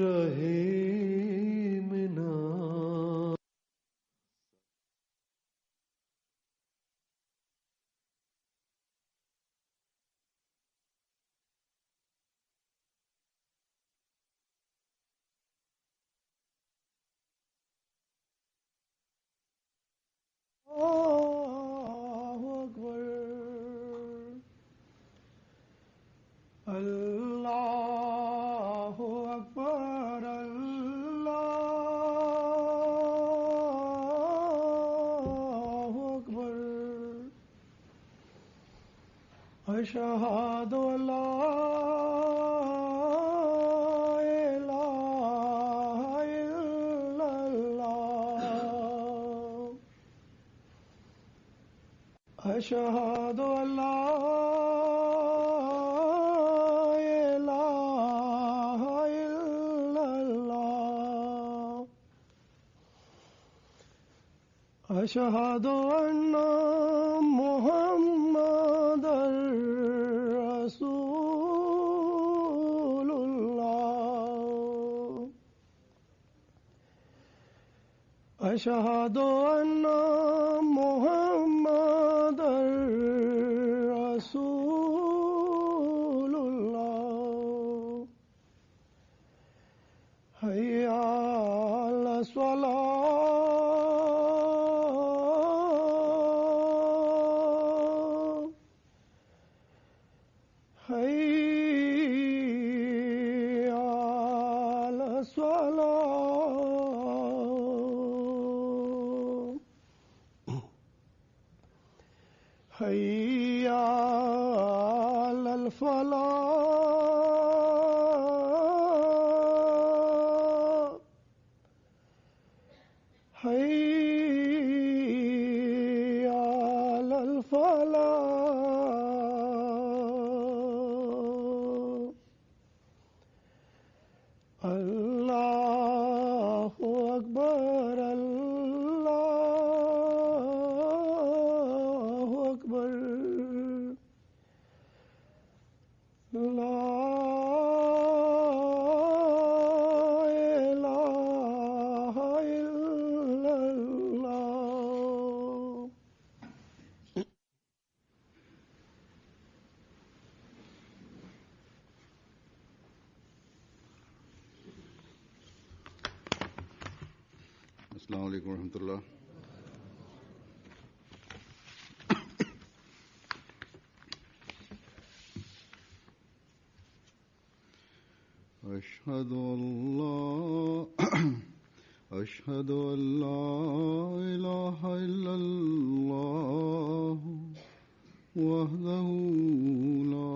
रहीमना अल्लाहु अकबर अल्लाहु अकबर अल्लाहु अकबर अशहदु अल्ला इलाहा इल्लल्लाह अशहदु अल्ला इलाहा इल्लल्लाह अशहदु अन्ना मुहम्मदर रसूलुल्लाह अशहदु अन्ना मुहम्मदर रसूलुल्लाह हय्या अला स्वलाह हय्या अला स्वलाह हय्या अलल फलाह हय्या अलल फलाह अल्लाहु अकबर अल्लाहु अकबर ला इलाहा इल्लल्लाह अस्सलाम वालेकुम रहमतुल्लाह। अशहदु अल्ला इलाहा इल्लल्लाह वहदहु ला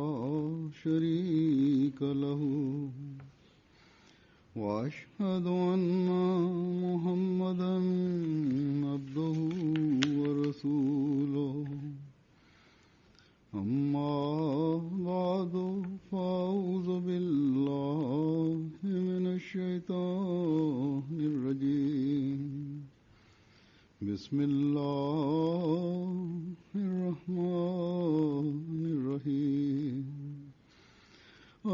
शरीका लहू वअशहदु अन्ना मुहम्मदन अब्दुहु व रसूलुहु अम्मा बादु फ़अऊज़ु बिल्लाहि मिनश शैतानिर रजीम बिस्मिल्लाहिर रहमानिर रहीम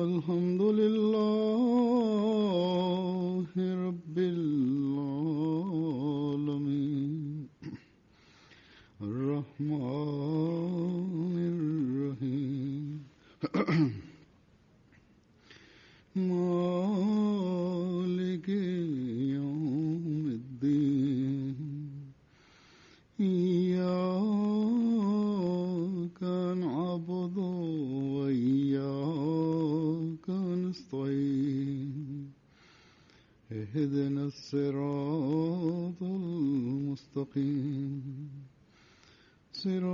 अल्हम्दुलिल्लाहि रब्बिल आलमीन अर्रहमानिर रहीम मालिकि यौमिद्दीन इय्याका नअबुदु व इय्याका नस्तईन इहदिनस सिरातल मुस्तकीम सिरातल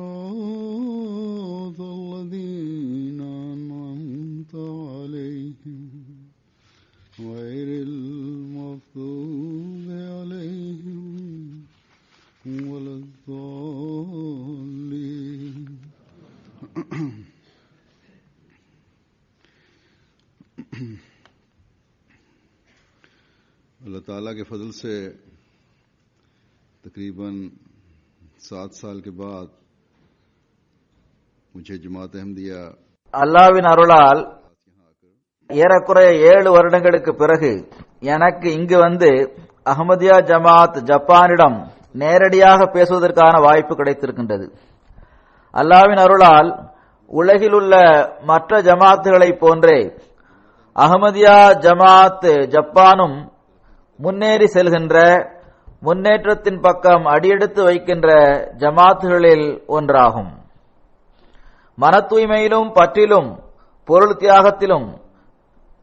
लज़ीना अनअमता अलैहिम गैरिल मग़ज़ूबि अलैहिम वलद्दाल्लीन। अल्लाह ताला के फजल से तकरीबन 7 साल के बाद मुझे जमात अहमदिया அல்லாஹ்வின் அருளால் ஏறக்குறைய 7 வருடங்களுக்கு பிறகு எனக்கு இங்கு வந்து அஹ்மதியா ஜமாத் ஜப்பானிடம் நேரடியாக பேசுவதற்கான வாய்ப்பு கிடைத்திருக்கின்றது. அல்லாஹ்வின் அருளால் உலகில் உள்ள மற்ற ஜமாத்துகளை போன்றே அஹ்மதியா ஜமாத் ஜப்பானும் முன்னேறி செல்கின்ற, முன்னேற்றத்தின் பக்கம் அடியெடுத்து வைக்கின்ற ஜமாத்துகளில் ஒன்றாகும். மன தூய்மையிலும் பற்றிலும் பொருள் தியாகத்திலும்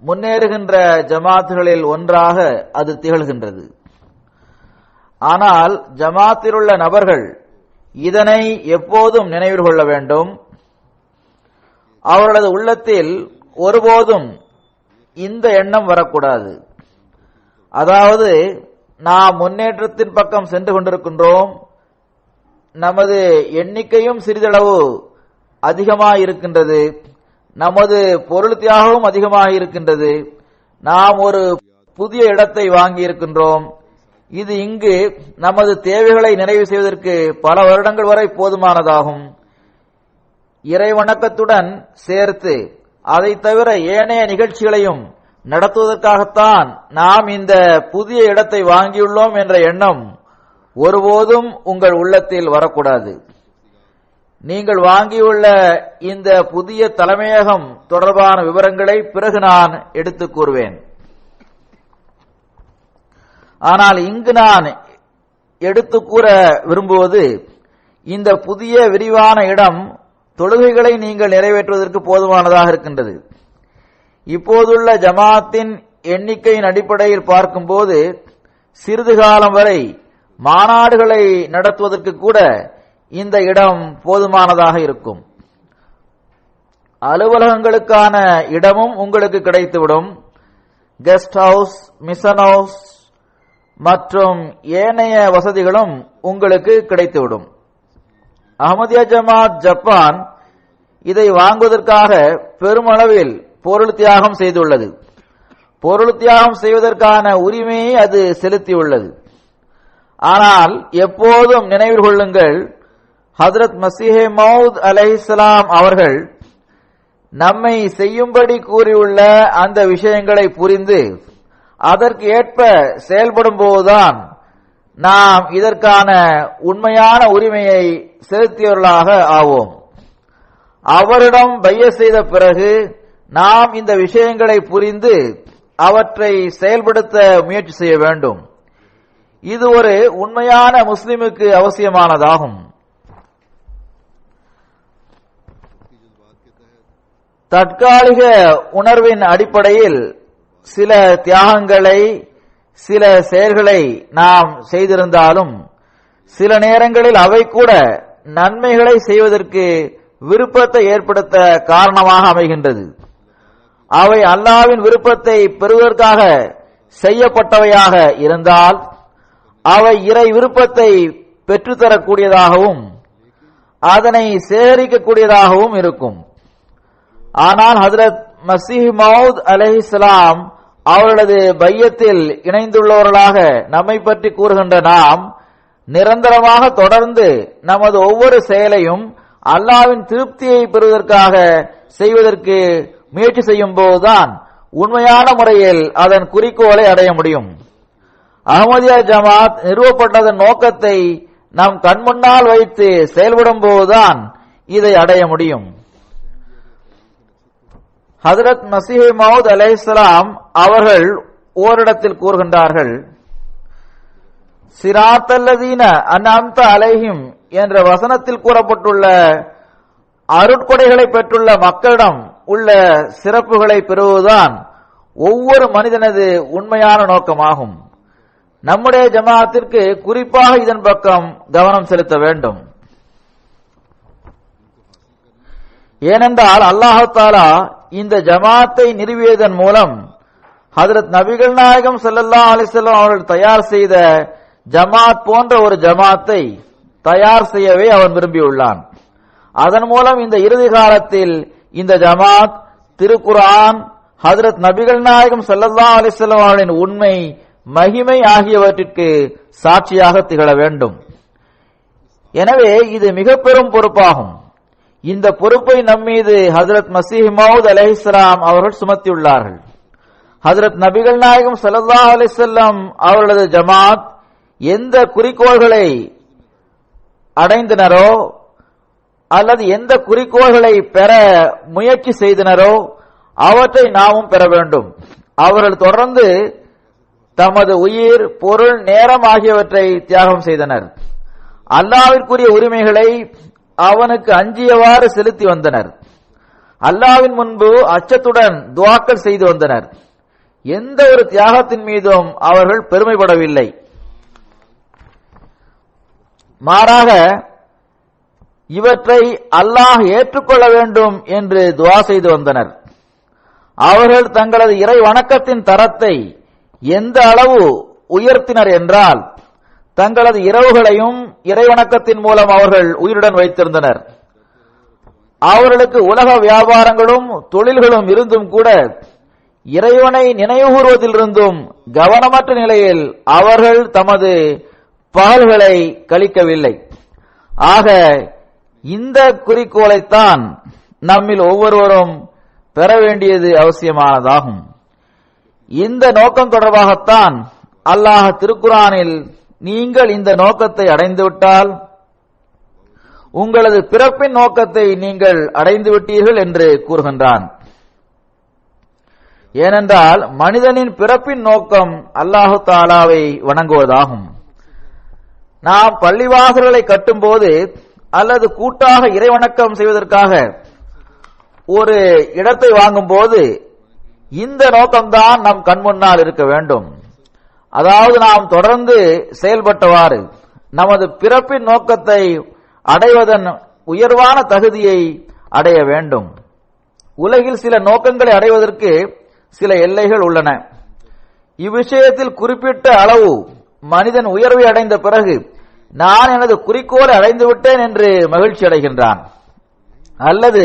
முன்னேறுகின்ற ஜமாத்துகளில் ஒன்றாக அது திகழ்கின்றது. ஆனால் ஜமாத்தில் உள்ள நபர்கள் இதனை எப்போதும் நினைவில் கொள்ள வேண்டும். அவர்களது உள்ளத்தில் ஒருபோதும் இந்த எண்ணம் வரக்கூடாது. அதாவது, நாம் முன்னேற்றத்தின் பக்கம் சென்று கொண்டிருக்கின்றோம், நமது எண்ணிக்கையும் சிறிதளவு அதிகமாயிருக்கின்றது, நமது பொருள் தியாகமும் அதிகமாக இருக்கின்றது, நாம் ஒரு புதிய இடத்தை வாங்கி இருக்கின்றோம், இது இங்கு நமது தேவைகளை நிறைவு செய்வதற்கு பல வருடங்கள் வரை போதுமானதாகும். இறை வணக்கத்துடன் சேர்த்து அதை தவிர ஏனைய நிகழ்ச்சிகளையும் நடத்துவதற்காகத்தான் நாம் இந்த புதிய இடத்தை வாங்கியுள்ளோம் என்ற எண்ணம் ஒருபோதும் உங்கள் உள்ளத்தில் வரக்கூடாது. நீங்கள் வாங்கியுள்ள இந்த புதிய தலைமையகம் தொடர்பான விவரங்களை பிறகு நான் எடுத்துக் கூறுவேன். ஆனால் இங்கு நான் எடுத்து கூற விரும்புவது, இந்த புதிய விரிவான இடம் தொழுகைகளை நீங்கள் நிறைவேற்றுவதற்கு போதுமானதாக இருக்கின்றது. இப்போதுள்ள ஜமாத்தின் எண்ணிக்கையின் அடிப்படையில் பார்க்கும்போது சிறிது காலம் வரை மாநாடுகளை நடத்துவதற்கு கூட இந்த இடம் போதுமானதாக இருக்கும். அலுவலகங்களுக்கான இடமும் உங்களுக்கு கிடைத்துவிடும். கெஸ்ட் ஹவுஸ், மிஷன் ஹவுஸ் மற்றும் ஏனைய வசதிகளும் உங்களுக்கு கிடைத்துவிடும். அஹ்மதியா ஜமாத் ஜப்பான் இதை வாங்குவதற்காக பெருமளவில் பொருள் தியாகம் செய்துள்ளது. பொருள் தியாகம் செய்வதற்கான உரிமையை அது செலுத்தியுள்ளது. ஆனால் எப்போதும் நினைவில் கொள்ளுங்கள், ஹஜ்ரத் மஸீஹே மவ்ஊத் அலைஹிஸ்ஸலாம் அவர்கள் நம்மை செய்யும்படி கூறியுள்ள அந்த விஷயங்களை புரிந்து அதற்கு ஏற்ப செயல்படும் போதுதான் நாம் இதற்கான உண்மையான உரிமையை செலுத்தியவர்களாக ஆவோம். அவரிடம் பைஅத் செய்த பிறகு நாம் இந்த விஷயங்களை புரிந்து அவற்றை செயல்படுத்த முயற்சி செய்ய வேண்டும். இது ஒரு உண்மையான முஸ்லிமுக்கு அவசியமானதாகும். தற்காலிக உணர்வின் அடிப்படையில் சில தியாகங்களை, சில செயல்களை நாம் செய்திருந்தாலும் சில நேரங்களில் அவை கூட நன்மைகளை செய்வதற்கு விருப்பத்தை ஏற்படுத்த காரணமாக அமைகின்றது. அவை அல்லாஹ்வின் விருப்பத்தை பெறுவதற்காக செய்யப்பட்டவையாக இருந்தால் அவை இறை விருப்பத்தை பெற்றுத்தரக்கூடியதாகவும் அதனை சேகரிக்கக்கூடியதாகவும் இருக்கும். ஆனால் ஹஜ்ரத் மஸீஹ் மவ்ஊத் அலைஹிஸ்ஸலாம் அவர்களது பையத்தில் இணைந்துள்ளவர்களாக நம்மை பற்றி கூறுகின்ற நாம் நிரந்தரமாக தொடர்ந்து நமது ஒவ்வொரு செயலையும் அல்லாஹ்வின் திருப்தியை பெறுவதற்காக செய்வதற்கு முயற்சி செய்யும் போதுதான் உண்மையான முறையில் அதன் குறிக்கோளை அடைய முடியும். அஹ்மதியா ஜமாத் நிறுவப்பட்டதன் நோக்கத்தை நம் கண்முன்னால் வைத்து செயல்படும் போதுதான் இதை அடைய முடியும். ஹஜ்ரத் மஸீஹ் மவ்ஊத் அலைஹிஸ்ஸலாம் அவர்கள் ஓரிடத்தில் கூறுகின்றார்கள், சிராத்தல்லதீன அன்அம்த அலைஹிம் என்ற வசனத்தில் கூறப்பட்டுள்ள அருட்கொடைகளை பெற்றுள்ள மக்களிடம் உள்ள சிறப்புகளை பெறுவதுதான் ஒவ்வொரு மனிதனது உண்மையான நோக்கமாகும். நம்முடைய ஜமாஅத்திற்கு குறிப்பாக இதன் பக்கம் கவனம் செலுத்த வேண்டும். ஏனென்றால் அல்லாஹ் தஆலா இந்த ஜமாத்தை நிறுவியதன் மூலம் ஹஜ்ரத் நபிகள் நாயகம் ஸல்லல்லாஹு அலைஹி வஸல்லம் அவர்கள் தயார் செய்த ஜமாத் போன்ற ஒரு ஜமாத்தை தயார் செய்யவே அவன் விரும்பியுள்ளான். அதன் மூலம் இந்த இறுதி காலத்தில் இந்த ஜமாத் திருக்குர்ஆன், ஹஜ்ரத் நபிகள் நாயகம் ஸல்லல்லாஹு அலைஹி வஸல்லம் அவர்களின் உண்மை, மகிமை ஆகியவற்றிற்கு சாட்சியாக திகழ வேண்டும். எனவே இது மிக பெரும் பொறுப்பாகும். இந்த பொறுப்பை நம்மீது ஹஜ்ரத் மஸீஹ் மவ்ஊத் அலைஹிஸ்ஸலாம் அவர்கள் சுமத்தியுள்ளார்கள். ஹஜ்ரத் நபிகள் நாயகம் ஸல்லல்லாஹு அலைஹி வஸல்லம் அவர்களது ஜமாத் எந்த குறிக்கோள்களை அடைந்தனரோ அல்லது எந்த குறிக்கோள்களை பெற முயற்சி செய்தனரோ அவற்றை நாமும் பெற வேண்டும். அவர்கள் தொடர்ந்து தமது உயிர், பொருள், நேரம் ஆகியவற்றை தியாகம் செய்தனர். அல்லாஹ்விற்குரிய உரிமைகளை அவனுக்கு அஞ்சியவாறு செலுத்தி வந்தனர். அல்லாஹ்வின் முன்பு அச்சத்துடன் துஆக்கள் செய்து வந்தனர். எந்த ஒரு தியாகத்தின் மீதும் அவர்கள் பெருமைப்படவில்லை. மாறாக இவற்றை அல்லாஹ் ஏற்றுக்கொள்ள வேண்டும் என்று துஆ செய்து வந்தனர். அவர்கள் தங்களது இறை வணக்கத்தின் தரத்தை எந்த அளவு உயர்த்தினர் என்றால், தங்களது இரவுகளையும் இறைவணக்கத்தின் மூலம் அவர்கள் உயிருடன் வைத்திருந்தனர். அவர்களுக்கு உலக வியாபாரங்களும் தொழில்களும் இருந்தும் கூட இறைவனை நினைவுகூர்வதிலிருந்தும் கவனமற்ற நிலையில் அவர்கள் தமது பகல்களை கழிக்கவில்லை. ஆக இந்த குறிக்கோளைத்தான் நம்மில் ஒவ்வொருவரும் பெற வேண்டியது அவசியமானதாகும். இந்த நோக்கம் தொடர்பாகத்தான் அல்லாஹ் திருக்குர்ஆனில், நீங்கள் இந்த நோக்கத்தை அடைந்துவிட்டால் உங்களது பிறப்பின் நோக்கத்தை நீங்கள் அடைந்து விட்டீர்கள் என்று கூறுகின்றான். ஏனென்றால் மனிதனின் பிறப்பின் நோக்கம் அல்லாஹு தாலாவை வணங்குவதாகும். நாம் பள்ளிவாசல்களை கட்டும்போது அல்லது கூட்டாக இறைவணக்கம் செய்வதற்காக ஒரு இடத்தை வாங்கும் போது இந்த நோக்கம்தான் நம் கண்முன்னால் இருக்க வேண்டும். அதாவது நாம் தொடர்ந்து செயல்பட்டவாறு நமது பிறப்பின் நோக்கத்தை அடைவதன் உயர்வான தகுதியை அடைய வேண்டும். உலகில் சில நோக்கங்களை அடைவதற்கு சில எல்லைகள் உள்ளன. இவ்விஷயத்தில் குறிப்பிட்ட அளவு மனிதன் உயர்வை அடைந்த பிறகு நான் எனது குறிக்கோளை அடைந்து விட்டேன் என்று மகிழ்ச்சி அடைகின்றான். அல்லது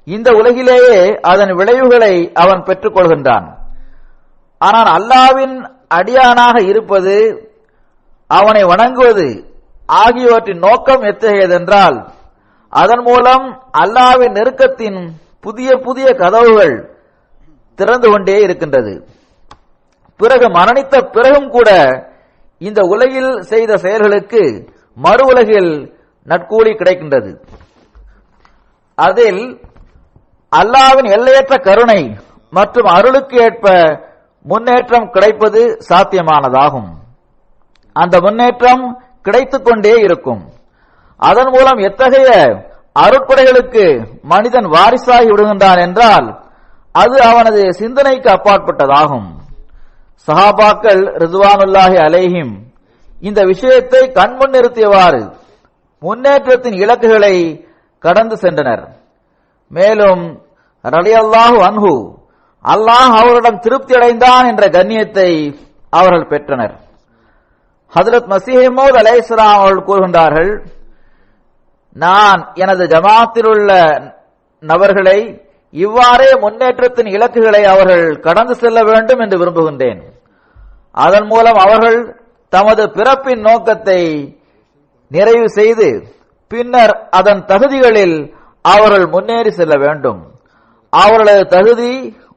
இந்த உலகிலேயே அதன் விளைவுகளை அவன் பெற்றுக் கொள்கின்றான். ஆனால் அல்லாஹ்வின் அடியானாக இருப்பது, அவனை வணங்குவது ஆகியவற்றின் நோக்கம் எத்தகையதென்றால், அதன் மூலம் அல்லாஹ்வின் நெருக்கத்தின் புதிய புதிய கதவுகள் திறந்து கொண்டே இருக்கின்றது. பிறகு மரணித்த பிறகும் கூட இந்த உலகில் செய்த செயல்களுக்கு மறு உலகில் நற்கூலி கிடைக்கின்றது. அதில் அல்லாஹ்வின் எல்லையற்ற கருணை மற்றும் அருளுக்கு ஏற்ப முன்னேற்றம் கிடைப்பது சாத்தியமானதாகும். அந்த முன்னேற்றம் கிடைத்துக் கொண்டே இருக்கும். அதன் மூலம் எத்தகைய அருட்கொடைகளுக்கு மனிதன் வாரிசாகி விடுகின்றான் என்றால் அது அவனது சிந்தனைக்கு அப்பாற்பட்டதாகும். சஹாபாக்கள் ரிதுவானுல்லாஹி அலைஹிம் இந்த விஷயத்தை கண்முன் நிறுத்தியவாறு முன்னேற்றத்தின் இலக்குகளை கடந்து சென்றனர். மேலும் ரலியல்லாஹு அன்ஹு, அல்லாஹ் அவரிடம் திருப்தி அடைந்தான் என்ற கண்ணியத்தை அவர்கள் பெற்றனர். ஹஜ்ரத் மஸீஹ் மவ்ஊத் அலைஹிஸ்ஸலாம் அவர்கள் கூறுகின்றார்கள், நான் எனது ஜமாத்தில் உள்ள நபர்களை இவ்வாறே முன்னேற்றத்தின் இலக்குகளை அவர்கள் கடந்து செல்ல வேண்டும் என்று விரும்புகின்றேன். அதன் மூலம் அவர்கள் தமது பிறப்பின் நோக்கத்தை நிறைவு செய்து பின்னர் அதன் தகுதிகளில் அவர்கள் முன்னேறி செல்ல வேண்டும். அவர்களது தகுதி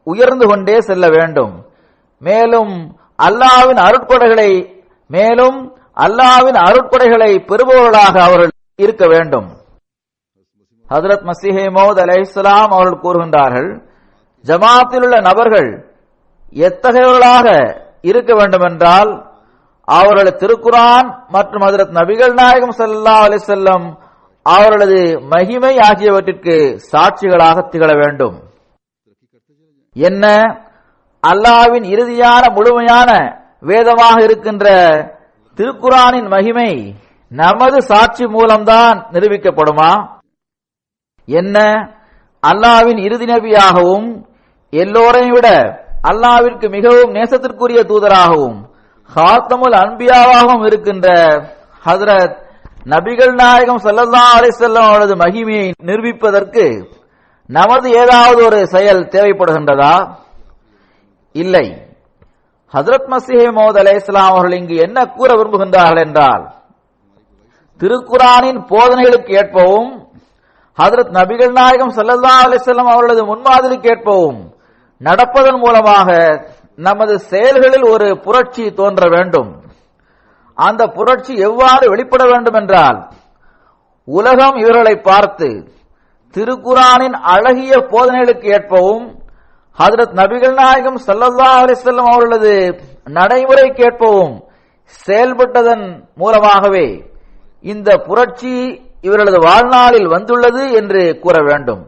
உயர்ந்து கொண்டே செல்ல வேண்டும். மேலும் அல்லாஹ்வின் அருட்கொடைகளை பெறுபவர்களாக அவர்கள் இருக்க வேண்டும். ஹஜ்ரத் மஸீஹ் மவ்ஊத் அலைஹிஸ்ஸலாம் அவர்கள் கூறுகின்றார்கள், ஜமாத்தில் உள்ள நபர்கள் எத்தகையவர்களாக இருக்க வேண்டும் என்றால் அவர்களது திருக்குர்ஆன் மற்றும் ஹஜ்ரத் நபிகள் நாயகம் ஸல்லல்லாஹு அலைஹி வஸல்லம் அவர்களது மகிமை ஆகியவற்றிற்கு சாட்சிகளாக திகழ வேண்டும். என்ன, அல்லாஹ்வின் இறுதியான முழுமையான வேதமாக இருக்கின்ற திருக்குர்ஆனின் மகிமை நமது சாட்சி மூலம்தான் நிரூபிக்கப்படுமா? என்ன, அல்லாஹ்வின் இறுதி நபியாகவும் எல்லோரையும் விட அல்லாஹ்விற்கு மிகவும் நேசத்திற்குரிய தூதராகவும் ஹாத்தமுல் அன்பியாவாகவும் இருக்கின்ற ஹஜ்ரத் நபிகள் நாயகம் ஸல்லல்லாஹு அலைஹி வஸல்லம் அவரது மகிமையை நிரூபிப்பதற்கு நமது ஏதாவது ஒரு செயல் தேவைப்படுகின்றதா? இல்லை. ஹஜ்ரத் மஸீஹ் மவ்ஊத் அலைஹிஸ்ஸலாம் அவர்கள் இங்கு என்ன கூற விரும்புகின்றார்கள் என்றால், திருக்குர்ஆனின் போதனைகளுக்கு ஏற்பவும் ஹஜ்ரத் நபிகள் நாயகம் ஸல்லல்லாஹு அலைஹி வஸல்லம் அவர்களது முன்மாதிரி கேட்பவும் நடப்பதன் மூலமாக நமது செயல்களில் ஒரு புரட்சி தோன்ற வேண்டும். அந்த புரட்சி எவ்வாறு வெளிப்பட வேண்டும் என்றால், உலகம் இவர்களை பார்த்து திருக்குரானின் அழகிய போதனைகளுக்கு ஏற்பவும் ஹஜ்ரத் நபிகள் நாயகம் ஸல்லல்லாஹு அலைஹி வஸல்லம் அவர்களது நடைமுறை கேட்பவும் செயல்பட்டதன் மூலமாகவே இந்த புரட்சி இவர்களது வாழ்நாளில் வந்துள்ளது என்று கூற வேண்டும்.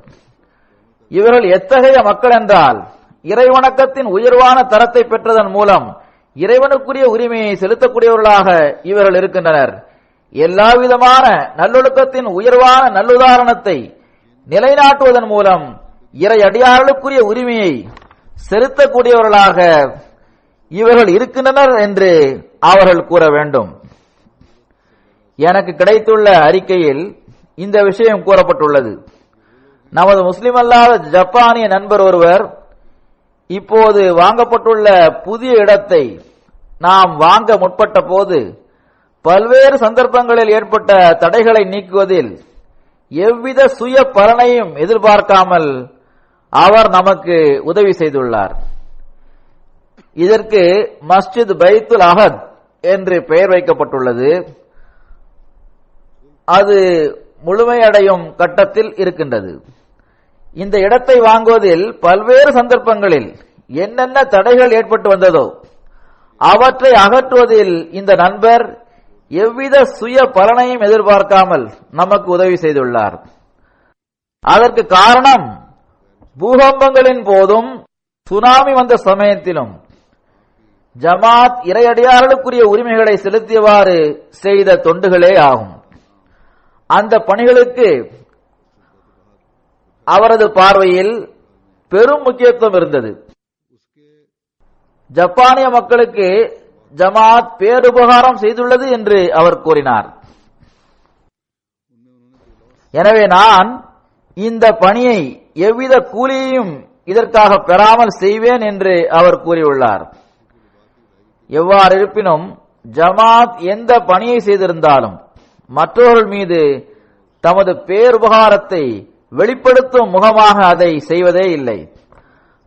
இவர்கள் எத்தகைய மக்கள் என்றால், இறைவணக்கத்தின் உயர்வான தரத்தை பெற்றதன் மூலம் இறைவனுக்குரிய உரிமையை செலுத்தக்கூடியவர்களாக இவர்கள் இருக்கின்றனர். எல்லாவிதமான நல்லொழுக்கத்தின் உயர்வான நல்லுதாரணத்தை நிலைநாட்டுவதன் மூலம் இறை அடியார்களுக்குரிய உரிமையை செலுத்தக்கூடியவர்களாக இவர்கள் இருக்கின்றனர் என்று அவர்கள் கூற வேண்டும். எனக்கு கிடைத்துள்ள அறிக்கையில் இந்த விஷயம் கூறப்பட்டுள்ளது. நமது முஸ்லிம் அல்லாத ஜப்பானிய நண்பர் ஒருவர் இப்போது வாங்கப்பட்டுள்ள புதிய இடத்தை நாம் வாங்க முற்பட்ட போது பல்வேறு சந்தர்ப்பங்களில் ஏற்பட்ட தடைகளை நீக்குவதில் எவ்வித சுய பலனையும் எதிர்பார்க்காமல் அவர் நமக்கு உதவி செய்துள்ளார். இதற்கு மஸ்ஜித் பைத்துல் அஹத் என்று பெயர் வைக்கப்பட்டுள்ளது. அது முழுமையடையும் கட்டத்தில் இருக்கின்றது. இந்த இடத்தை வாங்குவதில் பல்வேறு சந்தர்ப்பங்களில் என்னென்ன தடைகள் ஏற்பட்டு வந்ததோ அவற்றை அகற்றுவதில் இந்த நண்பர் எவ்வித சுய பலனையும் எதிர்பார்க்காமல் நமக்கு உதவி செய்துள்ளார். அதற்கு காரணம், பூகம்பங்களின் போதும் சுனாமி வந்த சமயத்திலும் ஜமாத் இறையடியார்களுக்குரிய உரிமைகளை செலுத்தியவாறு செய்த தொண்டுகளே ஆகும். அந்த பணிகளுக்கு அவரது பார்வையில் பெரும் முக்கியத்துவம் இருந்தது. ஜப்பானிய மக்களுக்கு ஜமாத் பேருபகாரம் செய்துள்ளது என்று அவர் கூறினார். எனவே நான் இந்த பணியை எவ்வித கூலியையும் இதற்காக பெறாமல் செய்வேன் என்று அவர் கூறியுள்ளார். எவ்வாறு இருப்பினும் ஜமாத் எந்த பணியை செய்திருந்தாலும் மற்றவர்கள் மீது தமது பேருபகாரத்தை வெளிப்படுத்தும் முகமாக அதை செய்வதே இல்லை.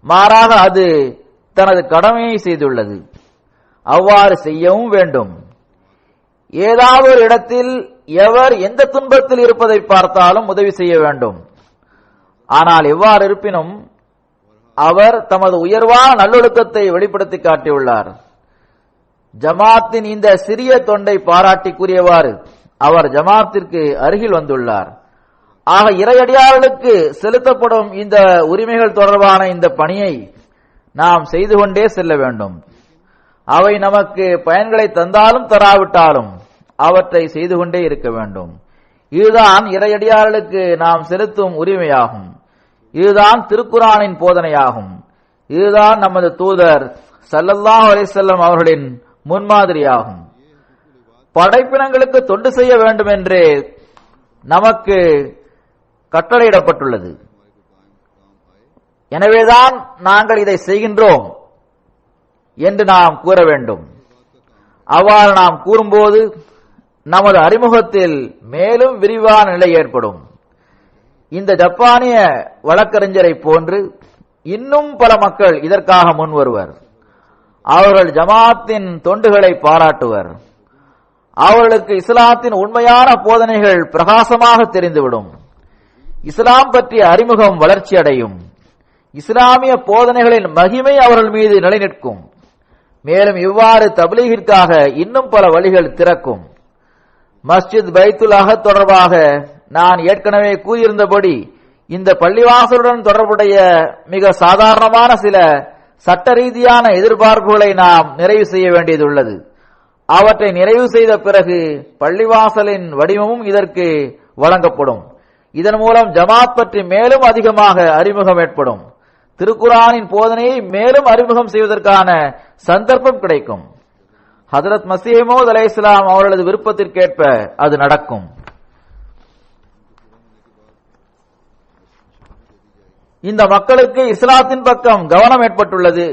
மாறாக அது தனது கடமையை செய்துள்ளது. அவ்வாறு செய்யவும் வேண்டும். ஏதாவது ஒரு இடத்தில் எவர் எந்த துன்பத்தில் இருப்பதை பார்த்தாலும் உதவி செய்ய வேண்டும். ஆனால் எவ்வாறு இருப்பினும் அவர் தமது உயர்வான நல்லொழுக்கத்தை வெளிப்படுத்தி காட்டியுள்ளார். ஜமாத்தின் இந்த சிறிய தொண்டை பாராட்டி கூறியவாறு அவர் ஜமாத்திற்கு அருகில் வந்துள்ளார். ஆக இறையடியார்களுக்கு செலுத்தப்படும் இந்த உரிமைகள் தொடர்பான இந்த பணியை நாம் செய்து கொண்டே செல்ல வேண்டும். அவை நமக்கு பயன்களை தந்தாலும் தராவிட்டாலும் அவற்றை செய்து கொண்டே இருக்க வேண்டும். இதுதான் இறையடியார்களுக்கு நாம் செலுத்தும் உரிமையாகும். இதுதான் திருக்குரானின் போதனையாகும். இதுதான் நமது தூதர் ஸல்லல்லாஹு அலைஹி வஸல்லம் அவர்களின் முன்மாதிரியாகும். படைப்பினங்களுக்கு தொண்டு செய்ய வேண்டும் என்று நமக்கு கட்டளையிடப்பட்டுள்ளது. எனவேதான் நாங்கள் இதை செய்கின்றோம் என்று நாம் கூற வேண்டும். அவ்வாறு நாம் கூறும்போது நமது அறிமுகத்தில் மேலும் விரிவான நிலை ஏற்படும். இந்த ஜப்பானிய வழக்கறிஞரை போன்று இன்னும் பல மக்கள் இதற்காக முன் வருவர். அவர்கள் ஜமாத்தின் தொண்டுகளை பாராட்டுவர். அவர்களுக்கு இஸ்லாத்தின் உண்மையான போதனைகள் பிரகாசமாக தெரிந்துவிடும். இஸ்லாம் பற்றிய அறிமுகம் வளர்ச்சி அடையும். இஸ்லாமிய போதனைகளின் மகிமை அவர்கள் மீது நிலைநிற்கும். மேலும் இவ்வாறு தப்லீகிற்காக இன்னும் பல வழிகள் திறக்கும். மஸ்ஜித் பைத்துல் அஹத் தொடர்பாக நான் ஏற்கனவே கூறியிருந்தபடி இந்த பள்ளிவாசலுடன் தொடர்புடைய மிக சாதாரணமான சில சட்ட ரீதியான எதிர்பார்ப்புகளை நாம் நிறைவு செய்ய வேண்டியதுள்ளது. அவற்றை நிறைவு செய்த பிறகு பள்ளிவாசலின் வடிவமும் இதற்கு வழங்கப்படும். இதன் மூலம் ஜமாத் பற்றி மேலும் அதிகமாக அறிமுகம் ஏற்படும். திருக்குரானின் போதனையை மேலும் அறிமுகம் செய்வதற்கான சந்தர்ப்பம் கிடைக்கும். ஹஜ்ரத் மஸீஹ் மவ்ஊத் அலைஹிஸ்ஸலாம் அவர்களது விருப்பத்திற்கேற்ப அது நடக்கும். இந்த மக்களுக்கு இஸ்லாத்தின் பக்கம் கவனம் ஏற்பட்டுள்ளது.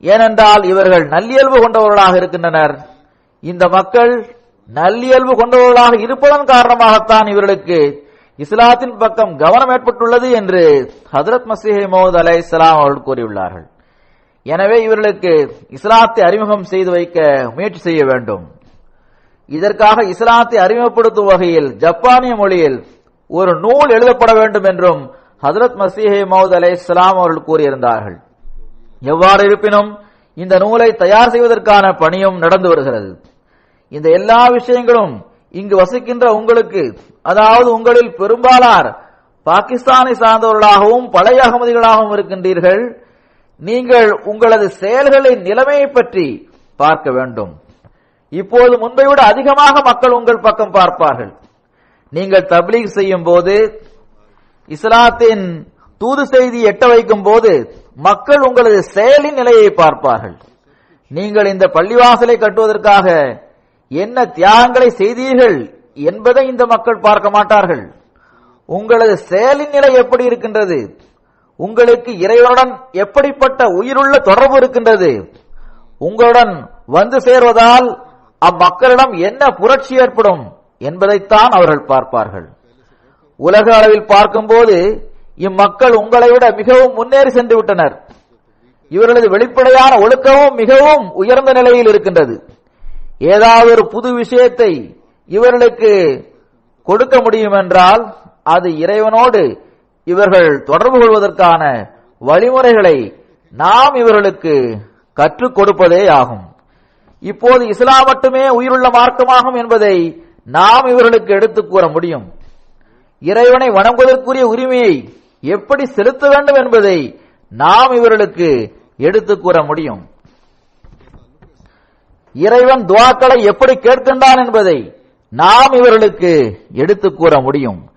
ஏனென்றால் இவர்கள் நல்லியல்பு கொண்டவர்களாக இருக்கின்றனர். இந்த மக்கள் நல்லியல்பு கொண்டவர்களாக இருப்பதன் காரணமாகத்தான் இவர்களுக்கு இஸ்லாத்தின் பக்கம் கவனம் ஏற்பட்டுள்ளது என்று ஹஜ்ரத் மஸீஹ் மவ்ஊத் அலைஹிஸ்ஸலாம் அவர்கள் கூறியுள்ளார்கள். எனவே இவர்களுக்கு இஸ்லாத்தை அறிமுகம் செய்து வைக்க முயற்சி செய்ய வேண்டும். இதற்காக இஸ்லாத்தை அறிமுகப்படுத்தும் வகையில் ஜப்பானிய மொழியில் ஒரு நூல் எழுதப்பட வேண்டும் என்றும் ஹஜ்ரத் மஸீஹ் மவ்ஊத் அலைஹிஸ்ஸலாம் அவர்கள் கூறியிருந்தார்கள். எவ்வாறு இருப்பினும் இந்த நூலை தயார் செய்வதற்கான பணியும் நடந்து வருகிறது. இந்த எல்லா விஷயங்களும் இங்கு வசிக்கின்ற உங்களுக்கு, அதாவது உங்களில் பெரும்பாலார் பாகிஸ்தானை சார்ந்தவர்களாகவும் பழைய அகமதிகளாகவும் இருக்கின்றீர்கள். நீங்கள் உங்களது செயல்களின் நிலைமையை பற்றி பார்க்க வேண்டும். இப்போது முன்பை விட அதிகமாக மக்கள் உங்கள் பக்கம் பார்ப்பார்கள். நீங்கள் தப்லீக் செய்யும் போது, இஸ்லாத்தின் தூது செய்தி எட்ட வைக்கும் போது மக்கள் உங்களது செயலின் நிலையை பார்ப்பார்கள். நீங்கள் இந்த பள்ளிவாசலை கட்டுவதற்காக என்ன தியாகங்களை செய்தீர்கள் என்பதை இந்த மக்கள் பார்க்க மாட்டார்கள். உங்களது செயலின் நிலை எப்படி இருக்கின்றது, உங்களுக்கு இறைவனுடன் எப்படிப்பட்ட உயிருள்ள தொடர்பு இருக்கின்றது, உங்களுடன் வந்து சேர்வதால் அம்மக்களிடம் என்ன புரட்சி ஏற்படும் என்பதைத்தான் அவர்கள் பார்ப்பார்கள். உலக அளவில் பார்க்கும்போது இம்மக்கள் உங்களை விட மிகவும் முன்னேறி சென்று விட்டனர். இவர்களது வெளிப்படையான ஒழுக்கமும் மிகவும் உயர்ந்த நிலையில் இருக்கின்றது. ஏதாவது ஒரு புது விஷயத்தை இவர்களுக்கு கொடுக்க முடியும் என்றால் அது இறைவனோடு இவர்கள் தொடர்பு கொள்வதற்கான வழிமுறைகளை நாம் இவர்களுக்கு கற்றுக் கொடுப்பதே ஆகும். இப்போது இஸ்லாம் மட்டுமே உயிருள்ள மார்க்கமாகும் என்பதை நாம் இவர்களுக்கு எடுத்துக் கூற முடியும். இறைவனை வணங்குவதற்குரிய உரிமையை எப்படி செலுத்த வேண்டும் என்பதை நாம் இவர்களுக்கு எடுத்துக் கூற முடியும். இறைவன் துஆக்களை எப்படி கேட்கின்றான் என்பதை நாம் இவர்களுக்கு எடுத்துக் கூற முடியும்.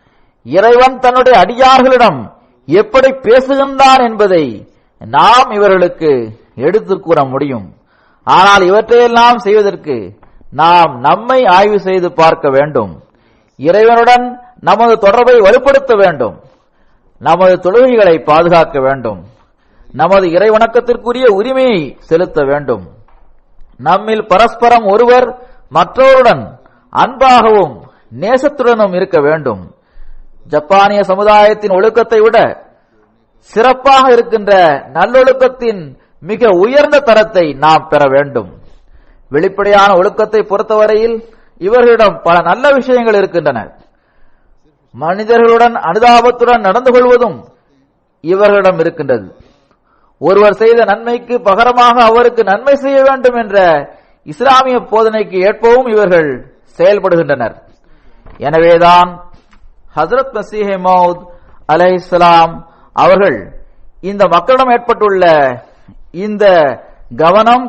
இறைவன் தன்னுடைய அடியார்களிடம் எப்படி பேசுகின்றான் என்பதை நாம் இவர்களுக்கு எடுத்துக் கூற முடியும். ஆனால் இவற்றையெல்லாம் செய்வதற்கு நாம் நம்மை ஆய்வு செய்து பார்க்க வேண்டும். இறைவனுடன் நமது தொடர்பை வலுப்படுத்த வேண்டும். நமது தொழுகைகளை பாதுகாக்க வேண்டும். நமது இறைவணக்கத்திற்குரிய உரிமையை செலுத்த வேண்டும். நம்மில் பரஸ்பரம் ஒருவர் மற்றவருடன் அன்பாகவும் நேசத்துடனும் இருக்க வேண்டும். ஜப்பானிய சமுதாயத்தின் ஒழுக்கத்தை விட சிறப்பாக இருக்கின்ற நல்லொழுக்கத்தின் மிக உயர்ந்த தரத்தை நாம் பெற வேண்டும். வெளிப்படையான ஒழுக்கத்தை பொறுத்தவரையில் இவர்களிடம் பல நல்ல விஷயங்கள் இருக்கின்றன. மனிதர்களுடன் அனுதாபத்துடன் நடந்து கொள்வதும் இவர்களிடம் இருக்கின்றது. ஒருவர் செய்த நன்மைக்கு பகரமாக அவருக்கு நன்மை செய்ய வேண்டும் என்ற இஸ்லாமிய போதனைக்கு ஏற்பவும் இவர்கள் செயல்படுகின்றனர். எனவேதான் ஹஜ்ரத் மஸீஹ் மவ்ஊத் அலைஹிஸ்ஸலாம் அவர்கள் இந்த மக்களிடம் ஏற்பட்டுள்ள இந்த கவனம்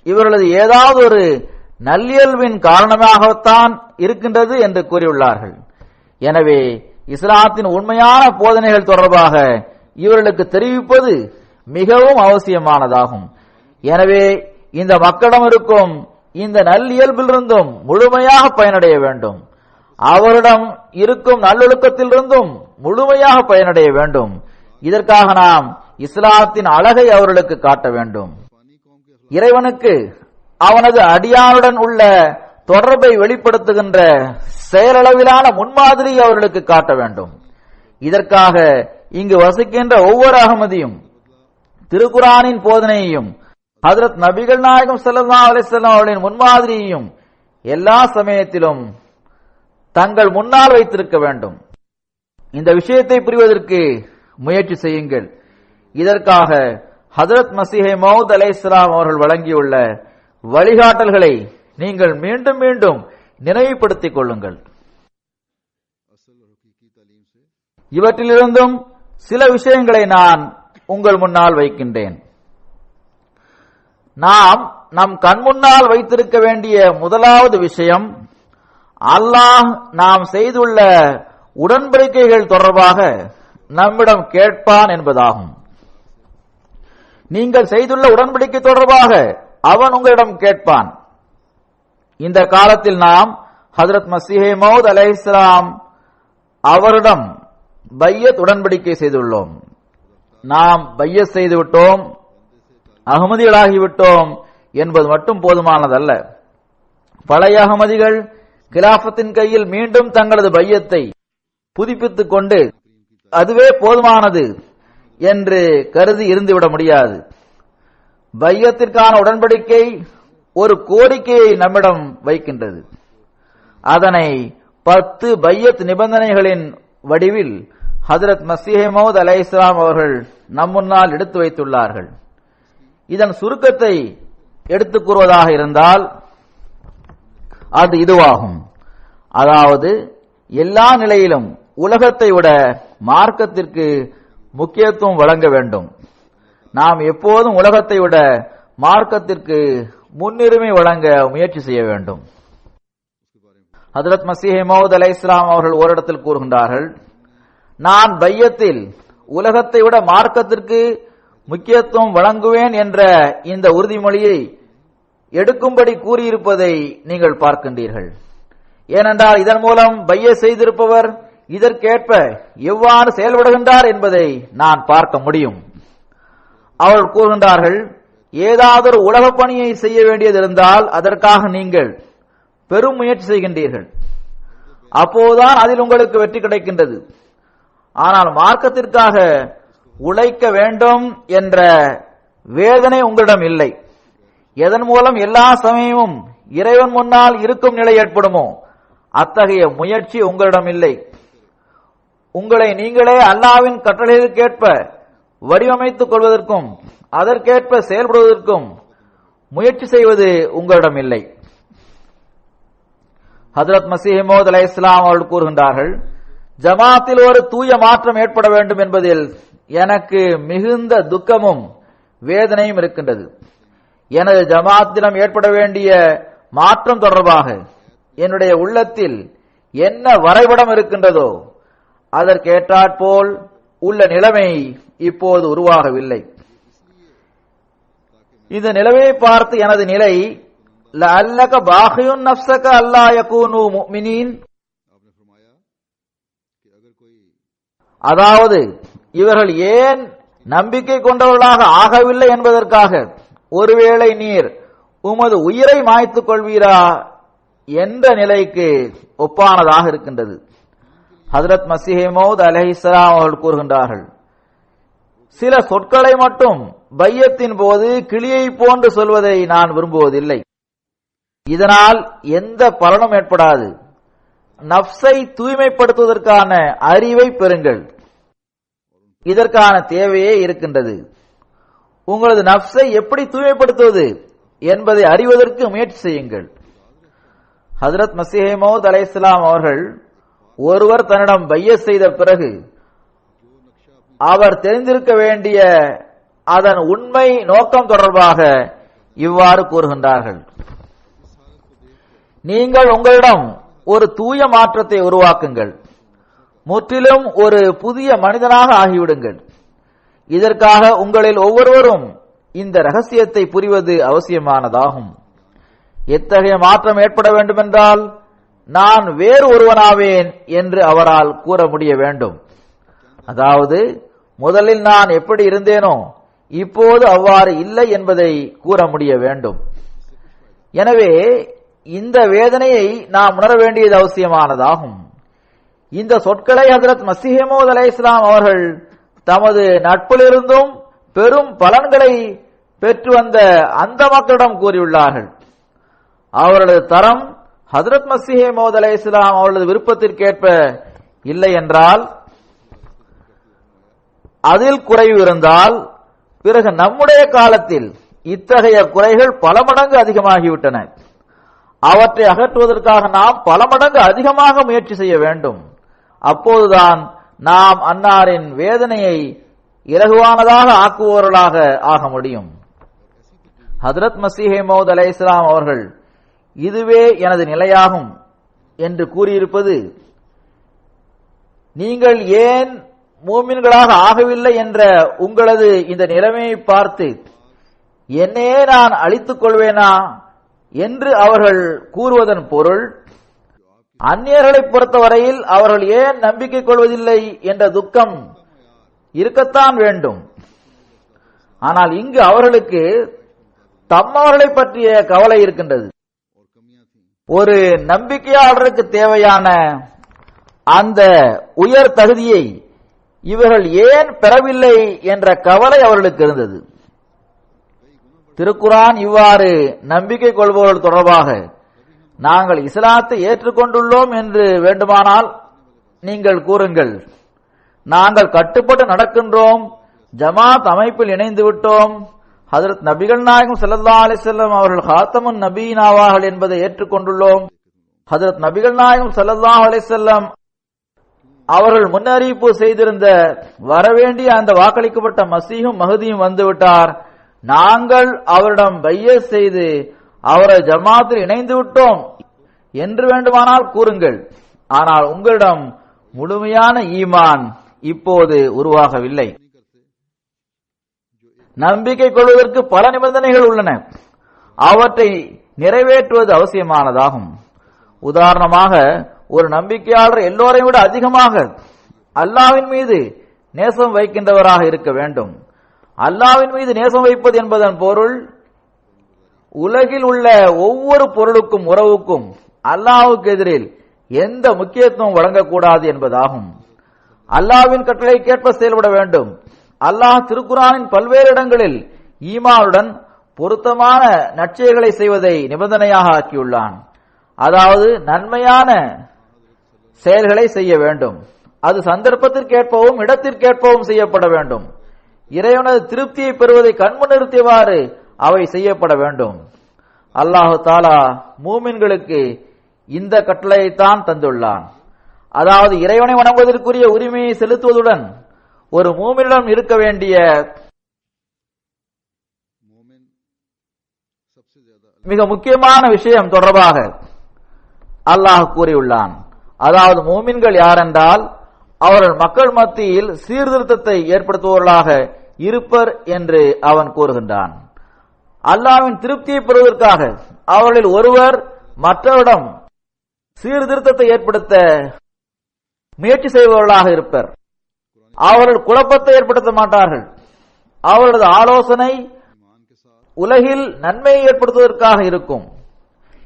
இவர்களது ஏதாவது ஒரு நல்லியல்பின் காரணமாகத்தான் இருக்கின்றது என்று கூறியுள்ளார்கள். எனவே இஸ்லாத்தின் உண்மையான போதனைகள் தொடர்பாக இவர்களுக்கு தெரிவிப்பது மிகவும் அவசியமானதாகும். எனவே இந்த மக்களிடம் இருக்கும் இந்த நல்லியல்பிலிருந்தும் முழுமையாக பயனடைய வேண்டும். அவரிடம் இருக்கும் நல்லொழுக்கத்திலிருந்தும் முழுமையாக பயனடைய வேண்டும். இதற்காக நாம் இஸ்லாத்தின் அழகை அவர்களுக்கு காட்ட வேண்டும். இறைவனுக்கு அவனது அடியானுடன் உள்ள தொடர்பை வெளிப்படுத்துகின்ற செயலளவிலான முன்மாதிரி அவர்களுக்கு காட்ட வேண்டும். இதற்காக இங்கு வசிக்கின்ற ஒவ்வொரு அகமதியும் திருக்குரானின் போதனையையும் ஹஜ்ரத் நபிகள் நாயகம் ஸல்லல்லாஹு அலைஹி வஸல்லம் அவர்களின் முன்மாதிரியையும் எல்லா சமயத்திலும் தங்கள் முன்னால் வைத்திருக்க வேண்டும். இந்த விஷயத்தை புரிவதற்கு முயற்சி செய்யுங்கள். இதற்காக ஹஜ்ரத் மஸீஹ் மவ்ஊத் அலைஹிஸ்ஸலாம் அவர்கள் வழங்கியுள்ள வழிகாட்டல்களை நீங்கள் மீண்டும் மீண்டும் நினைவுபடுத்திக் கொள்ளுங்கள். இவற்றிலிருந்தும் சில விஷயங்களை நான் உங்கள் முன்னால் வைக்கின்றேன். நாம் நம் கண் முன்னால் வைத்திருக்க வேண்டிய முதலாவது விஷயம் அல்லாஹ் நாம் செய்துள்ள உடன்படிக்கைகள் தொடர்பாக நம்மிடம் கேட்பான் என்பதாகும். நீங்கள் செய்துள்ள உடன்படிக்கை தொடர்பாக அவன் உங்களிடம் கேட்பான். இந்த காலத்தில் நாம் ஹஜ்ரத் மஸீஹ் மவ்ஊத் அலைஹிஸ்ஸலாம் அவரிடம் பையத் உடன்படிக்கை செய்துள்ளோம். நாம் பையத் செய்துவிட்டோம், அகமதிகளாகிவிட்டோம் என்பது மட்டும் போதுமானதல்ல. பழைய அகமதிகள் கிலாஃபத்தின் கையில் மீண்டும் தங்களது பையத்தை புதுப்பித்துக் கொண்டு அதுவே போதுமானது என்று கருதி இருந்துவிட முடியாது. பையத்திற்கான உடன்படிக்கை ஒரு கோரிக்கையை நம்மிடம் வைக்கின்றது. அதனை 10 பையத் நிபந்தனைகளின் வடிவில் ஹஜ்ரத் மஸீஹ் மவ்ஊத் அலைஹிஸ்ஸலாம் அவர்கள் நம் முன்னால் எடுத்து வைத்துள்ளார்கள். இதன் சுருக்கத்தை எடுத்துக் கூறுவதாக இருந்தால் அது இதுவாகும். அதாவது எல்லா நிலையிலும் உலகத்தை விட மார்க்கத்திற்கு முக்கியத்துவம் வழங்க வேண்டும். நாம் எப்போதும் உலகத்தை விட மார்க்கத்திற்கு முன்னுரிமை வழங்க முயற்சி செய்ய வேண்டும். ஹஜ்ரத் மஸீஹ் மவ்ஊத் அலைஹிஸ்ஸலாம் அவர்கள் ஓரிடத்தில் கூறுகின்றார்கள், நான் பையத்தில் உலகத்தை விட மார்க்கத்திற்கு முக்கியத்துவம் வழங்குவேன் என்ற இந்த உறுதிமொழியை எடுக்கும்படி கூறியிருப்பதை நீங்கள் பார்க்கின்றீர்கள். ஏனென்றால் இதன் மூலம் பைய செய்திருப்பவர் இதற்கேற்ப எவ்வாறு செயல்படுகின்றார் என்பதை நான் பார்க்க முடியும். அவர்கள் கூறுகின்றார்கள், ஏதாவது உலக பணியை செய்ய வேண்டியது இருந்தால் அதற்காக நீங்கள் பெரும் முயற்சி செய்கின்றீர்கள். அப்போதுதான் அதில் உங்களுக்கு வெற்றி கிடைக்கின்றது. ஆனால் மார்க்கத்திற்காக உழைக்க வேண்டும் என்ற வேதனை உங்களிடம் இல்லை. எதன் மூலம் எல்லா சமயமும் இறைவன் முன்னால் இருக்கும் நிலை ஏற்படுமோ அத்தகைய முயற்சி உங்களிடம் இல்லை. உங்களை நீங்களே அல்லாஹ்வின் கட்டளைகளுக்கேற்ப வடிவமைத்துக் கொள்வதற்கும் அதற்கேற்ப செயல்படுவதற்கும் முயற்சி செய்வது உங்களிடம் இல்லை. ஹஜ்ரத் மஸீஹ் மவ்ஊத் அலைஹிஸ்ஸலாம் அவர்கள் கூறுகின்றார்கள், ஜமாத்தில் ஒரு தூய மாற்றம் ஏற்பட வேண்டும் என்பதில் எனக்கு மிகுந்த துக்கமும் வேதனையும் இருக்கின்றது. எனது ஜமாத்திடம் ஏற்பட வேண்டிய மாற்றம் தொடர்பாக என்னுடைய உள்ளத்தில் என்ன வரைபடம் இருக்கின்றதோ அதற்கேற்றாற்போல் உள்ள நிலைமை இப்போது உருவாகவில்லை. இந்த நிலைமையை பார்த்து எனது நிலை லஅல்லக பாகியுன் நஃப்ஸக அல்லா யகூனு முஃமினீன், அதாவது இவர்கள் ஏன் நம்பிக்கை கொண்டவர்களாக ஆகவில்லை என்பதற்காக ஒருவேளை நீர் உமது உயிரை மாய்த்துக் கொள்வீரா என்ற நிலைக்கு ஒப்பானதாக இருக்கின்றது. ஹஜ்ரத் மஸீஹ் மவ்ஊத் அலைஹிஸ்ஸலாம் அவர்கள் கூறுகின்றார்கள், சில சொற்களை மட்டும் பையத்தின் போது கிளியை போன்று சொல்வதை நான் விரும்புவதில்லை. இதனால் எந்த பலனும் ஏற்படாது. நஃப்ஸை தூய்மைப்படுத்துவதற்கான அறிவை பெறுங்கள். இதற்கான தேவையே இருக்கின்றது. உங்களது நஃப்ஸை எப்படி தூய்மைப்படுத்துவது என்பதை அறிவதற்கு முயற்சி செய்யுங்கள். ஹஜ்ரத் மஸீஹ் மவ்ஊத் அலைஹிஸ்ஸலாம் அவர்கள் ஒருவர் தன்னிடம் பைய செய்த பிறகு அவர் தெரிந்திருக்க வேண்டிய அதன் உண்மை நோக்கம் தொடர்பாக இவ்வாறு கூறுகின்றார்கள், நீங்கள் உங்களிடம் ஒரு தூய மாற்றத்தை உருவாக்குங்கள். முற்றிலும் ஒரு புதிய மனிதனாக ஆகிவிடுங்கள். இதற்காக உங்களில் ஒவ்வொருவரும் இந்த ரகசியத்தை புரிவது அவசியமானதாகும். எத்தகைய மாற்றம் ஏற்பட வேண்டுமென்றால் நான் வேறு ஒருவனாவேன் என்று அவரால் கூற முடிய வேண்டும். அதாவது முதலில் நான் எப்படி இருந்தேனோ இப்போது அவ்வாறு இல்லை என்பதை கூற முடிய வேண்டும். எனவே இந்த வேதனையை நாம் உணர வேண்டியது அவசியமானதாகும். இந்த சொற்களை ஹஜ்ரத் மஸீஹ் மவ்ஊத் அலைஹிஸ்ஸலாம் அவர்கள் தமது நட்பிலிருந்தும் பெரும் பலன்களை பெற்று வந்த அந்த மக்களிடம் கூறியுள்ளார்கள். அவர்களது தரம் ஹஜ்ரத் மஸீஹ் மவ்ஊத் அலைஹிஸ்ஸலாம் அவர்களது விருப்பத்திற்கேற்ப இல்லை என்றால், அதில் குறைவு இருந்தால், பிறகு நம்முடைய காலத்தில் இத்தகைய குறைகள் பல மடங்கு அதிகமாகிவிட்டன. அவற்றை அகற்றுவதற்காக நாம் பல மடங்கு அதிகமாக முயற்சி செய்ய வேண்டும். அப்போதுதான் நாம் அன்னாரின் வேதனையை இலகுவானதாக ஆக்குபவர்களாக ஆக முடியும். ஹஜ்ரத் மஸீஹ் மவ்ஊத் அலைஹிஸ்ஸலாம் அவர்கள் இதுவே எனது நிலையாகும் என்று கூறியிருப்பது, நீங்கள் ஏன் மூமின்களாக ஆகவில்லை என்ற உங்களது இந்த நிலைமையை பார்த்து என்னையே நான் அழித்துக் கொள்வேனா என்று அவர்கள் கூறுவதன் பொருள், அந்நியர்களை பொறுத்தவரையில் அவர்கள் ஏன் நம்பிக்கை கொள்வதில்லை என்ற துக்கம் இருக்கத்தான் வேண்டும். ஆனால் இங்கு அவர்களுக்கு தம்மவர்களை பற்றிய கவலை இருக்கின்றது. ஒரு நம்பிக்கையாளருக்கு தேவையான அந்த உயர் தகுதியை இவர்கள் ஏன் பெறவில்லை என்ற கவலை அவர்களுக்கு இருந்தது. திருக்குரான் இவ்வாறு நம்பிக்கை கொள்பவர்கள் தொடர்பாக, நாங்கள் இஸ்லாத்தை ஏற்றுக்கொண்டுள்ளோம் என்று வேண்டுமானால் நீங்கள் கூறுங்கள், நாங்கள் கட்டுப்பட்டு நடக்கின்றோம், ஜமாத் அமைப்பில் இணைந்து விட்டோம், ஹஜ்ரத் நபிகள் நாயகம் ஸல்லல்லாஹு அலைஹி வஸல்லம் அவர்கள் காத்தமுன் நபியின் ஆவார்கள் என்பதை ஏற்றுக்கொண்டுள்ளோம், ஹஜ்ரத் நபிகள் நாயகம் ஸல்லல்லாஹு அலைஹி வஸல்லம் அவர்கள் முன்னறிவிப்பு செய்திருந்த வரவேண்டிய அந்த வாக்களிக்கப்பட்ட மசீஹும் மஹதியும் வந்துவிட்டார், நாங்கள் அவரிடம் பையத் செய்து அவரை ஜமாத்தில் இணைந்து விட்டோம் என்று வேண்டுமானால் கூறுங்கள். ஆனால் உங்களிடம் முழுமையான ஈமான் இப்போது உருவாகவில்லை. நம்பிக்கை கொள்வதற்கு பல நிபந்தனைகள் உள்ளன, அவற்றை நிறைவேற்றுவது அவசியமானதாகும். உதாரணமாக, ஒரு நம்பிக்கையாளர் எல்லோரையும் விட அதிகமாக அல்லாஹ்வின் மீது நேசம் வைக்கின்றவராக இருக்க வேண்டும். அல்லாஹ்வின் மீது நேசம் வைப்பது என்பதன் பொருள் உலகில் உள்ள ஒவ்வொரு பொருளுக்கும் உறவுக்கும் அல்லாஹ்வுக்கு எதிரில் எந்த முக்கியத்துவம் வழங்கக்கூடாது என்பதாகும். அல்லாஹ்வின் கட்டளைக்கேற்ப செயல்பட வேண்டும். அல்லாஹ் திருக்குரானின் பல்வேறு இடங்களில் ஈமானுடன் பொருத்தமான நற்செயல்களை செய்வதை நிபந்தனையாக ஆக்கியுள்ளான். அதாவது நன்மையான செயல்களை செய்ய வேண்டும். அது சந்தர்ப்பத்திற்கேற்பவும் இடத்திற்கேற்பவும் செய்யப்பட வேண்டும். இறைவனது திருப்தியை பெறுவதை கண்முன் நிறுத்தியவாறு அவை செய்யப்பட வேண்டும். அல்லாஹு தாலா மூமின்களுக்கு இந்த கட்டளையைத்தான் தந்துள்ளான். அதாவது இறைவனை வணங்குவதற்குரிய உரிமையை செலுத்துவதுடன் ஒரு மூமினிடம் இருக்க வேண்டிய மிக முக்கியமான விஷயம் தொடர்பாக அல்லாஹ் கூறியுள்ளான். அதாவது மூமின்கள் யாரென்றால் அவர்கள் மக்கள் மத்தியில் சீர்திருத்தத்தை ஏற்படுத்துபவர்களாக இருப்பர் என்று அவன் கூறுகின்றான். அல்லாஹ்வின் திருப்தியை பெறுவதற்காக அவர்களில் ஒருவர் மற்றவரிடம் சீர்திருத்தத்தை ஏற்படுத்த முயற்சி செய்பவர்களாக இருப்பர். அவர்கள் குழப்பத்தை ஏற்படுத்த மாட்டார்கள். அவர்களது ஆலோசனை உலகில் நன்மையை ஏற்படுத்துவதற்காக இருக்கும்,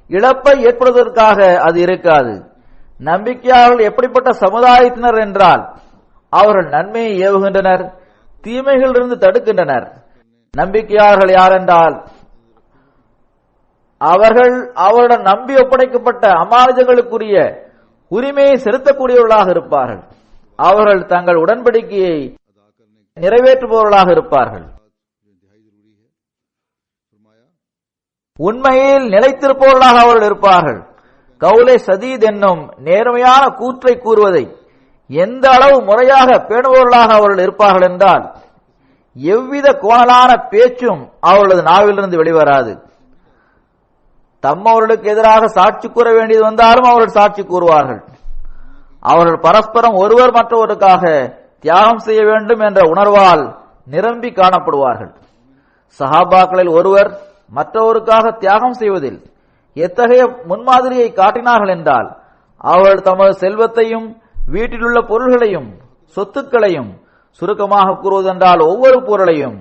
இழப்பை ஏற்படுவதற்காக அது இருக்காது. நம்பிக்கையாளர்கள் எப்படிப்பட்ட சமுதாயத்தினர் என்றால் அவர்கள் நன்மையை ஏவுகின்றனர், தீமைகளிலிருந்து தடுக்கின்றனர். நம்பிக்கையாளர்கள் யார் என்றால் அவர்கள் அவருடன் நம்பி ஒப்படைக்கப்பட்ட அமானிதங்களுக்குரிய உரிமையை செலுத்தக்கூடியவர்களாக இருப்பார்கள். அவர்கள் தங்கள் உடன்படிக்கையை நிறைவேற்றுபவர்களாக இருப்பார்கள். உண்மையில் நிலைத்திருப்பவர்களாக அவர்கள் இருப்பார்கள். கவுலே சதீத் என்னும் நேர்மையான கூற்றை கூறுவதை எந்த அளவு முறையாக பேணுபவர்களாக அவர்கள் இருப்பார்கள் என்றால் எவ்வித கோணலான பேச்சும் அவர்களது நாவிலிருந்து வெளிவராது. தம்மவர்களுக்கு எதிராக சாட்சி கூற வேண்டியது வந்தாலும் அவர்கள் சாட்சி கூறுவார்கள். அவர்கள் பரஸ்பரம் ஒருவர் மற்றவருக்காக தியாகம் செய்ய வேண்டும் என்ற உணர்வால் நிரம்பி காணப்படுவார்கள். சஹாபாக்களில் ஒருவர் மற்றவருக்காக தியாகம் செய்வதில் எத்தகைய முன்மாதிரியை காட்டினார்கள் என்றால் அவர்கள் தமது செல்வத்தையும் வீட்டிலுள்ள பொருள்களையும் சொத்துக்களையும், சுருக்கமாக கூறுவதென்றால் ஒவ்வொரு பொருளையும்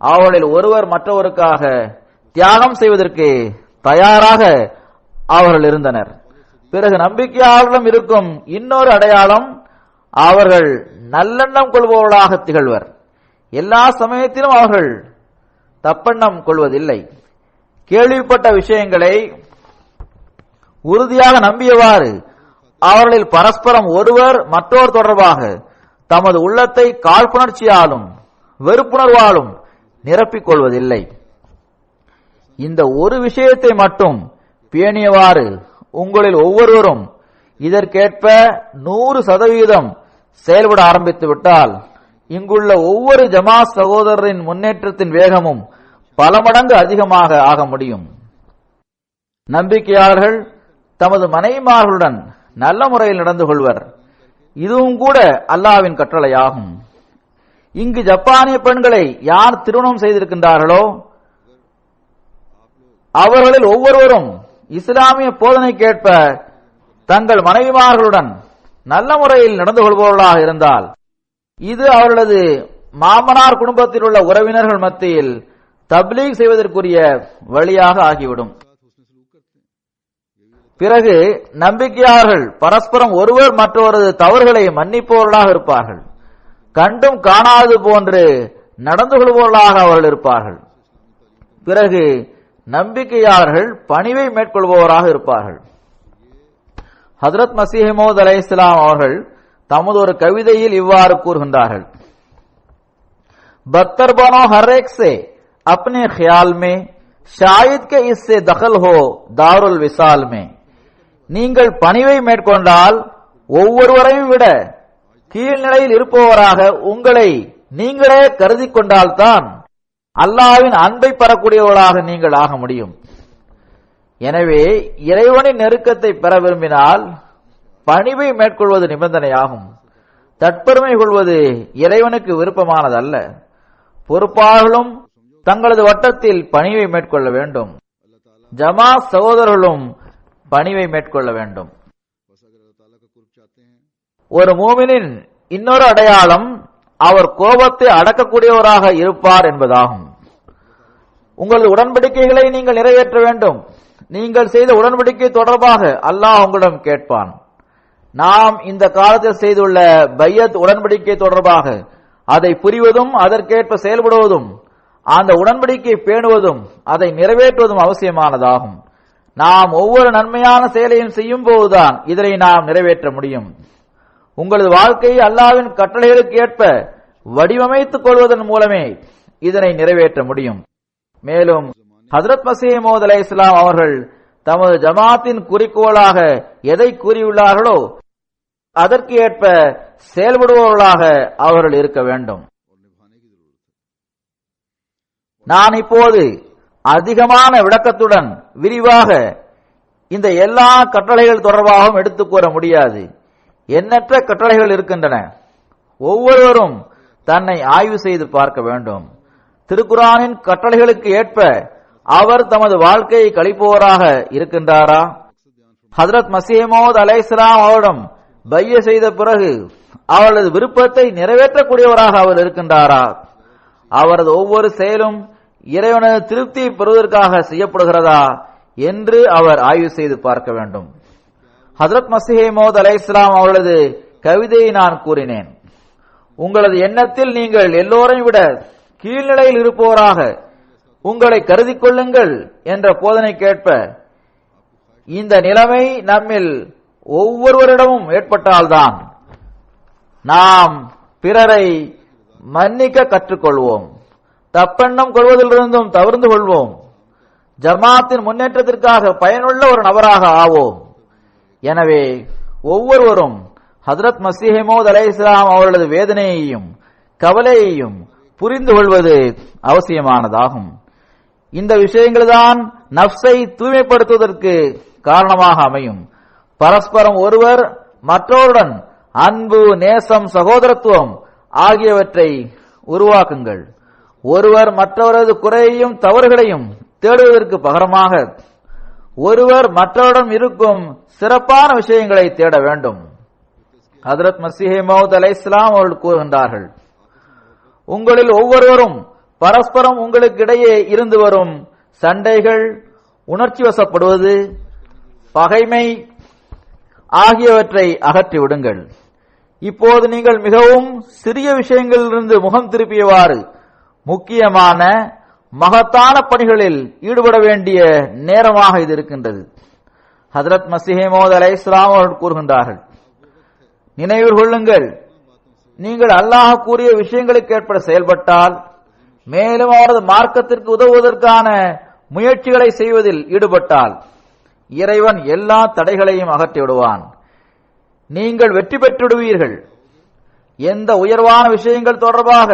அவர்களில் ஒருவர் மற்றவருக்காக தியாகம் செய்வதற்கு தயாராக அவர்கள் இருந்தனர். பிறகு நம்பிக்கையாளர்களிடம் இருக்கும் இன்னொரு அடையாளம், அவர்கள் நல்லெண்ணம் கொள்பவர்களாக திகழ்வர். எல்லா சமயத்திலும் அவர்கள் தப்பெண்ணம் கொள்வதில்லை. கேள்விப்பட்ட விஷயங்களை உறுதியாக நம்பியவாறு அவர்களில் பரஸ்பரம் ஒருவர் மற்றோர் தொடர்பாக தமது உள்ளத்தை காழ்ப்புணர்ச்சியாலும் வெறுப்புணர்வாலும் நிரப்பிக் கொள்வதில்லை. இந்த ஒரு விஷயத்தை மட்டும் பேணியவாறு உங்களில் ஒவ்வொருவரும் இதற்கேற்ப 100% செயல்பட ஆரம்பித்து விட்டால் இங்குள்ள ஒவ்வொரு ஜமாத் சகோதரரின் முன்னேற்றத்தின் வேகமும் பல மடங்கு அதிகமாக ஆக முடியும். நம்பிக்கையாளர்கள் தமது மனைவிமார்களுடன் நல்ல முறையில் நடந்து கொள்வர். இதுவும் கூட அல்லாஹ்வின் கட்டளையாகும். இங்கு ஜப்பானிய பெண்களை யார் திருமணம் செய்திருக்கின்றார்களோ அவர்களில் ஒவ்வொருவரும் இஸ்லாமிய போதனைக்கேற்ப தங்கள் மனைவிமார்களுடன் நல்ல முறையில் நடந்து கொள்பவர்களாக இருந்தால் இது அவர்களது மாமனார் குடும்பத்தில் உள்ள உறவினர்கள் மத்தியில் தப்லீக் செய்வதற்குரிய வழியாக ஆகிவிடும். பிறகு நம்பிக்கையாளர்கள் பரஸ்பரம் ஒருவர் மற்றொரு தவறுகளை மன்னிப்பவர்களாக இருப்பார்கள். கண்டும் காணாது போன்று நடந்து கொள்பவர்களாக அவர்கள் இருப்பார்கள். பிறகு நம்பிக்கையாளர்கள் பணிவை மேற்கொள்பவராக இருப்பார்கள். ஹஜ்ரத் மஸீஹ் மவ்ஊத் அலைஹிஸ்ஸலாம் அவர்கள் தமது ஒரு கவிதையில் இவ்வாறு கூறுகின்றார்கள்: बदतर बनो हर एक से अपने ख्याल में, शायद के इससे दखल हो दारुल विसाल में. நீங்கள் பணிவை மேற்கொண்டால் ஒவ்வொருவரையும் விட கீழ்நிலையில் இருப்பவராக உங்களை நீங்களே கருதி கொண்டால்தான் அல்லாஹ்வின் அன்பை பெறக்கூடியவர்களாக நீங்கள் ஆக முடியும். எனவே இறைவனின் நெருக்கத்தை பெற விரும்பினால் பணிவை மேற்கொள்வது நிபந்தனையாகும். தற்பெருமை கொள்வது இறைவனுக்கு விருப்பமானதல்ல. பொறுப்பாளர்களும் தங்களது வட்டத்தில் பணிவை மேற்கொள்ள வேண்டும். ஜமாத் சகோதரர்களும் பணிவை மேற்கொள்ள வேண்டும். ஒரு மூமினின் இன்னொரு அடையாளம் அவர் கோபத்தை அடக்கக்கூடியவராக இருப்பார் என்பதாகும். உங்களது உடன்படிக்கைகளை நீங்கள் நிறைவேற்ற வேண்டும். நீங்கள் செய்த உடன்படிக்கை தொடர்பாக அல்லாஹ் உங்களிடம் கேட்பான். நாம் இந்த காலத்தில் செய்துள்ள பையத் உடன்படிக்கை தொடர்பாக அதை புரிவதும் அதற்கேற்ப செயல்படுவதும் அந்த உடன்படிக்கை பேணுவதும் அதை நிறைவேற்றுவதும் அவசியமானதாகும். நாம் ஒவ்வொரு நன்மையான செயலையும் செய்யும் போதுதான் இதனை நாம் நிறைவேற்ற முடியும். உங்களது வாழ்க்கையை அல்லாஹ்வின் கட்டளைகளுக்கு ஏற்ப வடிவமைத்துக் கொள்வதன் மூலமே இதனை நிறைவேற்ற முடியும். மேலும் ஹஜ்ரத் மஸீஹ் மவ்ஊத் அலைஹிஸ்ஸலாம் அவர்கள் தமது ஜமாத்தின் குறிக்கோளாக எதை கூறியுள்ளார்களோ அதற்கு ஏற்ப செயல்படுபவர்களாக அவர்கள் இருக்க வேண்டும். நான் இப்போது அதிகமான விளக்கத்துடன் விரிவாக இந்த எல்லா கட்டளைகள் தொடர்பாகவும் எடுத்துக் கூற முடியாது. எண்ணற்ற கட்டளைகள் இருக்கின்றன. ஒவ்வொருவரும் தன்னை ஆய்வு செய்து பார்க்க வேண்டும். திருக்குர்ஆனின் கட்டளைகளுக்கு ஏற்ப அவர் தமது வாழ்க்கையை கழிப்பவராக இருக்கின்றாரா? ஹஜ்ரத் மஸீஹ் மவ்ஊத் அலைஹிஸ்ஸலாம் அவரிடம் பைய செய்த பிறகு அவரது விருப்பத்தை நிறைவேற்றக்கூடியவராக அவர் இருக்கின்றாரா? அவரது ஒவ்வொரு செயலும் இறைவனது திருப்தியை பெறுவதற்காக செய்யப்படுகிறதா என்று அவர் ஆய்வு செய்து பார்க்க வேண்டும். ஹஜ்ரத் மஸீஹ் மவ்ஊத் அலைஹிஸ்ஸலாம் அவர்களது கவிதையை நான் கூறினேன். உங்களது எண்ணத்தில் நீங்கள் எல்லோரையும் விட கீழ்நிலையில் இருப்பவராக உங்களை கருதி கொள்ளுங்கள் என்ற போதனைக்கேற்ப இந்த நிலைமை நம்மில் ஒவ்வொருவரிடமும் ஏற்பட்டால்தான் நாம் பிறரை மன்னிக்க கற்றுக்கொள்வோம். தப்பெண்ணம் கொள்வதிலிருந்தும் தவிர்த்து கொள்வோம். ஜமாத்தின் முன்னேற்றத்திற்காக பயனுள்ள ஒரு நபராக ஆவோம். எனவே ஒவ்வொருவரும் ஹஜ்ரத் மஸீஹ் மவ்ஊத் அலைஹிஸ்ஸலாம் அவர்களது வேதனையையும் கவலையையும் புரிந்து கொள்வது அவசியமானதாகும். இந்த விஷயங்கள்தான் நஃப்ஸை தூய்மைப்படுத்துவதற்கு காரணமாக அமையும். பரஸ்பரம் ஒருவர் மற்றவருடன் அன்பு, நேசம், சகோதரத்துவம் ஆகியவற்றை உருவாக்குங்கள். ஒருவர் மற்றவரது குறையையும் தவறுகளையும் தேடுவதற்கு பகரமாக ஒருவர் மற்றவரிடம் இருக்கும் சிறப்பான விஷயங்களை தேட வேண்டும். ஹஜ்ரத் மஸீஹ் மவ்ஊத் அலைஹிஸ்ஸலாம் அவர்கள் கூறுகின்றார்கள்: உங்களில் ஒவ்வொருவரும் பரஸ்பரம் உங்களுக்கு இடையே இருந்து வரும் சண்டைகள், உணர்ச்சி வசப்படுவது, பகைமை ஆகியவற்றை அகற்றி விடுங்கள். இப்போது நீங்கள் மிகவும் சிறிய விஷயங்களிலிருந்து முகம் திருப்பியவாறு முக்கியமான மகத்தான பணிகளில் ஈடுபட வேண்டிய நேரமாக இது இருக்கின்றது. ஹஜ்ரத் மஸீஹ் மவ்ஊத் அலைஹிஸ்ஸலாம் அவர்கள் கூறுகின்றார்கள்: நினைவில் கொள்ளுங்கள், நீங்கள் அல்லாஹ் கூறிய விஷயங்களுக்கு ஏற்ப செயல்பட்டால், மேலும் அவரது மார்க்கத்திற்கு உதவுவதற்கான முயற்சிகளை செய்வதில் ஈடுபட்டால் இறைவன் எல்லா தடைகளையும் அகற்றி விடுவான். நீங்கள் வெற்றி பெற்றுவிடுவீர்கள். எந்த உயர்வான விஷயங்கள் தொடர்பாக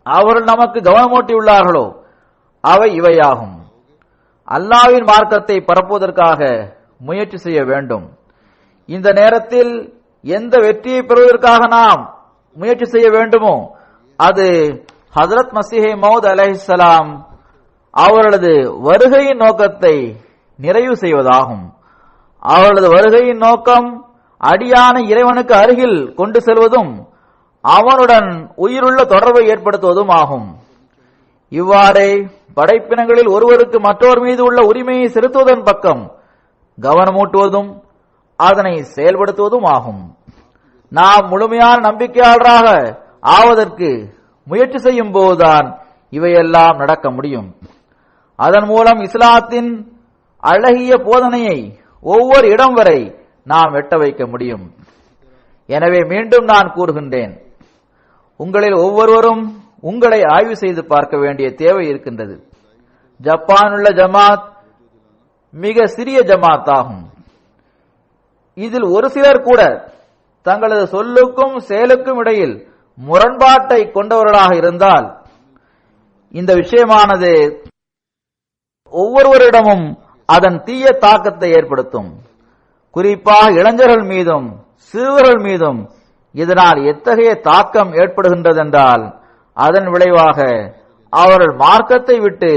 அவர்கள் நமக்கு கவனமூட்டியுள்ளார்களோ அவை இவையாகும். அல்லாஹ்வின் மார்க்கத்தை பரப்புவதற்காக முயற்சி செய்ய வேண்டும். இந்த நேரத்தில் எந்த வெற்றியை பெறுவதற்காக நாம் முயற்சி செய்ய வேண்டுமோ அது ஹஜ்ரத் மஸீஹ் மவ்ஊத் அலைஹிஸ்ஸலாம் அவர்களது வருகையின் நோக்கத்தை நிறைவு செய்வதாகும். அவர்களது வருகையின் நோக்கம் அடியானை இறைவனுக்கு அருகில் கொண்டு செல்வதும் அவனுடன் உயிருள்ள தொடர்பை ஏற்படுத்துவதும் ஆகும். இவ்வாறே படைப்பினங்களில் ஒருவருக்கு மற்றொரு மீது உள்ள உரிமையை செலுத்துவதன் பக்கம் கவனமூட்டுவதும் அதனை செயல்படுத்துவதும் ஆகும். நாம் முழுமையான நம்பிக்கையாளராக ஆவதற்கு முயற்சி செய்யும் போதுதான் இவையெல்லாம் நடக்க முடியும். அதன் மூலம் இஸ்லாத்தின் அழகிய போதனையை ஒவ்வொரு இடம் வரை நாம் எட்ட வைக்க முடியும். எனவே மீண்டும் நான் கூறுகின்றேன், உங்களில் ஒவ்வொருவரும் உங்களை ஆய்வு செய்து பார்க்க வேண்டிய தேவை இருக்கின்றது. ஜப்பானுள்ள ஜமாத் மிக சிறிய ஜமாத் ஆகும். இதில் ஒரு சிலர் கூட தங்களது சொல்லுக்கும் செயலுக்கும் இடையில் முரண்பாட்டை கொண்டவர்களாக இருந்தால் இந்த விஷயமானது ஒவ்வொருவரிடமும் அதன் தீய தாக்கத்தை ஏற்படுத்தும். குறிப்பாக இளைஞர்கள் மீதும் சிறுவர்கள் மீதும் இதனால் எத்தகைய தாக்கம் ஏற்படுகின்றதென்றால் அதன் விளைவாக அவர்கள் மார்க்கத்தை விட்டு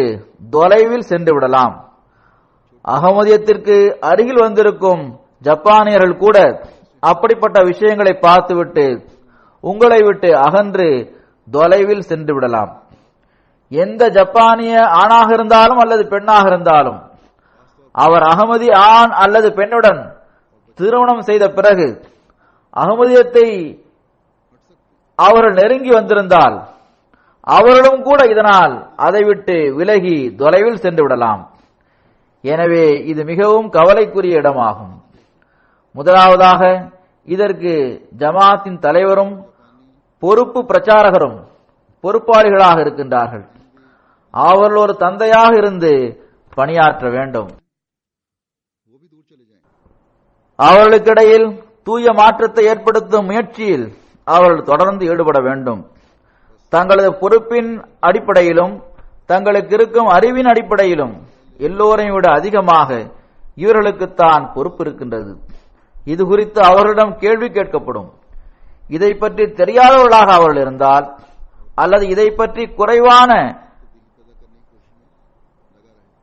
தொலைவில் சென்று விடலாம். அகமதியத்திற்கு அருகில் வந்திருக்கும் ஜப்பானியர்கள் கூட அப்படிப்பட்ட விஷயங்களை பார்த்துவிட்டு உங்களை விட்டு அகன்று தொலைவில் சென்று விடலாம். எந்த ஜப்பானிய ஆணாக இருந்தாலும் அல்லது பெண்ணாக இருந்தாலும் அவர் அகமதி ஆண் அல்லது பெண்ணுடன் திருமணம் செய்த பிறகு அகமதியத்தை அவர்கள் நெருங்கி வந்திருந்தால் அவர்களும் கூட இதனால் அதை விட்டு விலகி தொலைவில் சென்று விடலாம். எனவே இது மிகவும் கவலைக்குரிய இடமாகும். முதலாவதாக இதற்கு ஜமாத்தின் தலைவரும் பொறுப்பு பிரச்சாரகரும் பொறுப்பாளிகளாக இருக்கின்றார்கள். அவர்கள் ஒரு தந்தையாக இருந்து பணியாற்ற வேண்டும். அவர்களுக்கிடையில் தூய மாற்றத்தை ஏற்படுத்தும் முயற்சியில் அவர்கள் தொடர்ந்து ஈடுபட வேண்டும். தங்களது பொறுப்பின் அடிப்படையிலும் தங்களுக்கு இருக்கும் அறிவின் அடிப்படையிலும் எல்லோரையும் விட அதிகமாக இவர்களுக்குத்தான் பொறுப்பு இருக்கின்றது. இது குறித்து அவர்களிடம் கேள்வி கேட்கப்படும். இதை பற்றி தெரியாதவர்களாக அவர்கள் இருந்தால் அல்லது இதை பற்றி குறைவான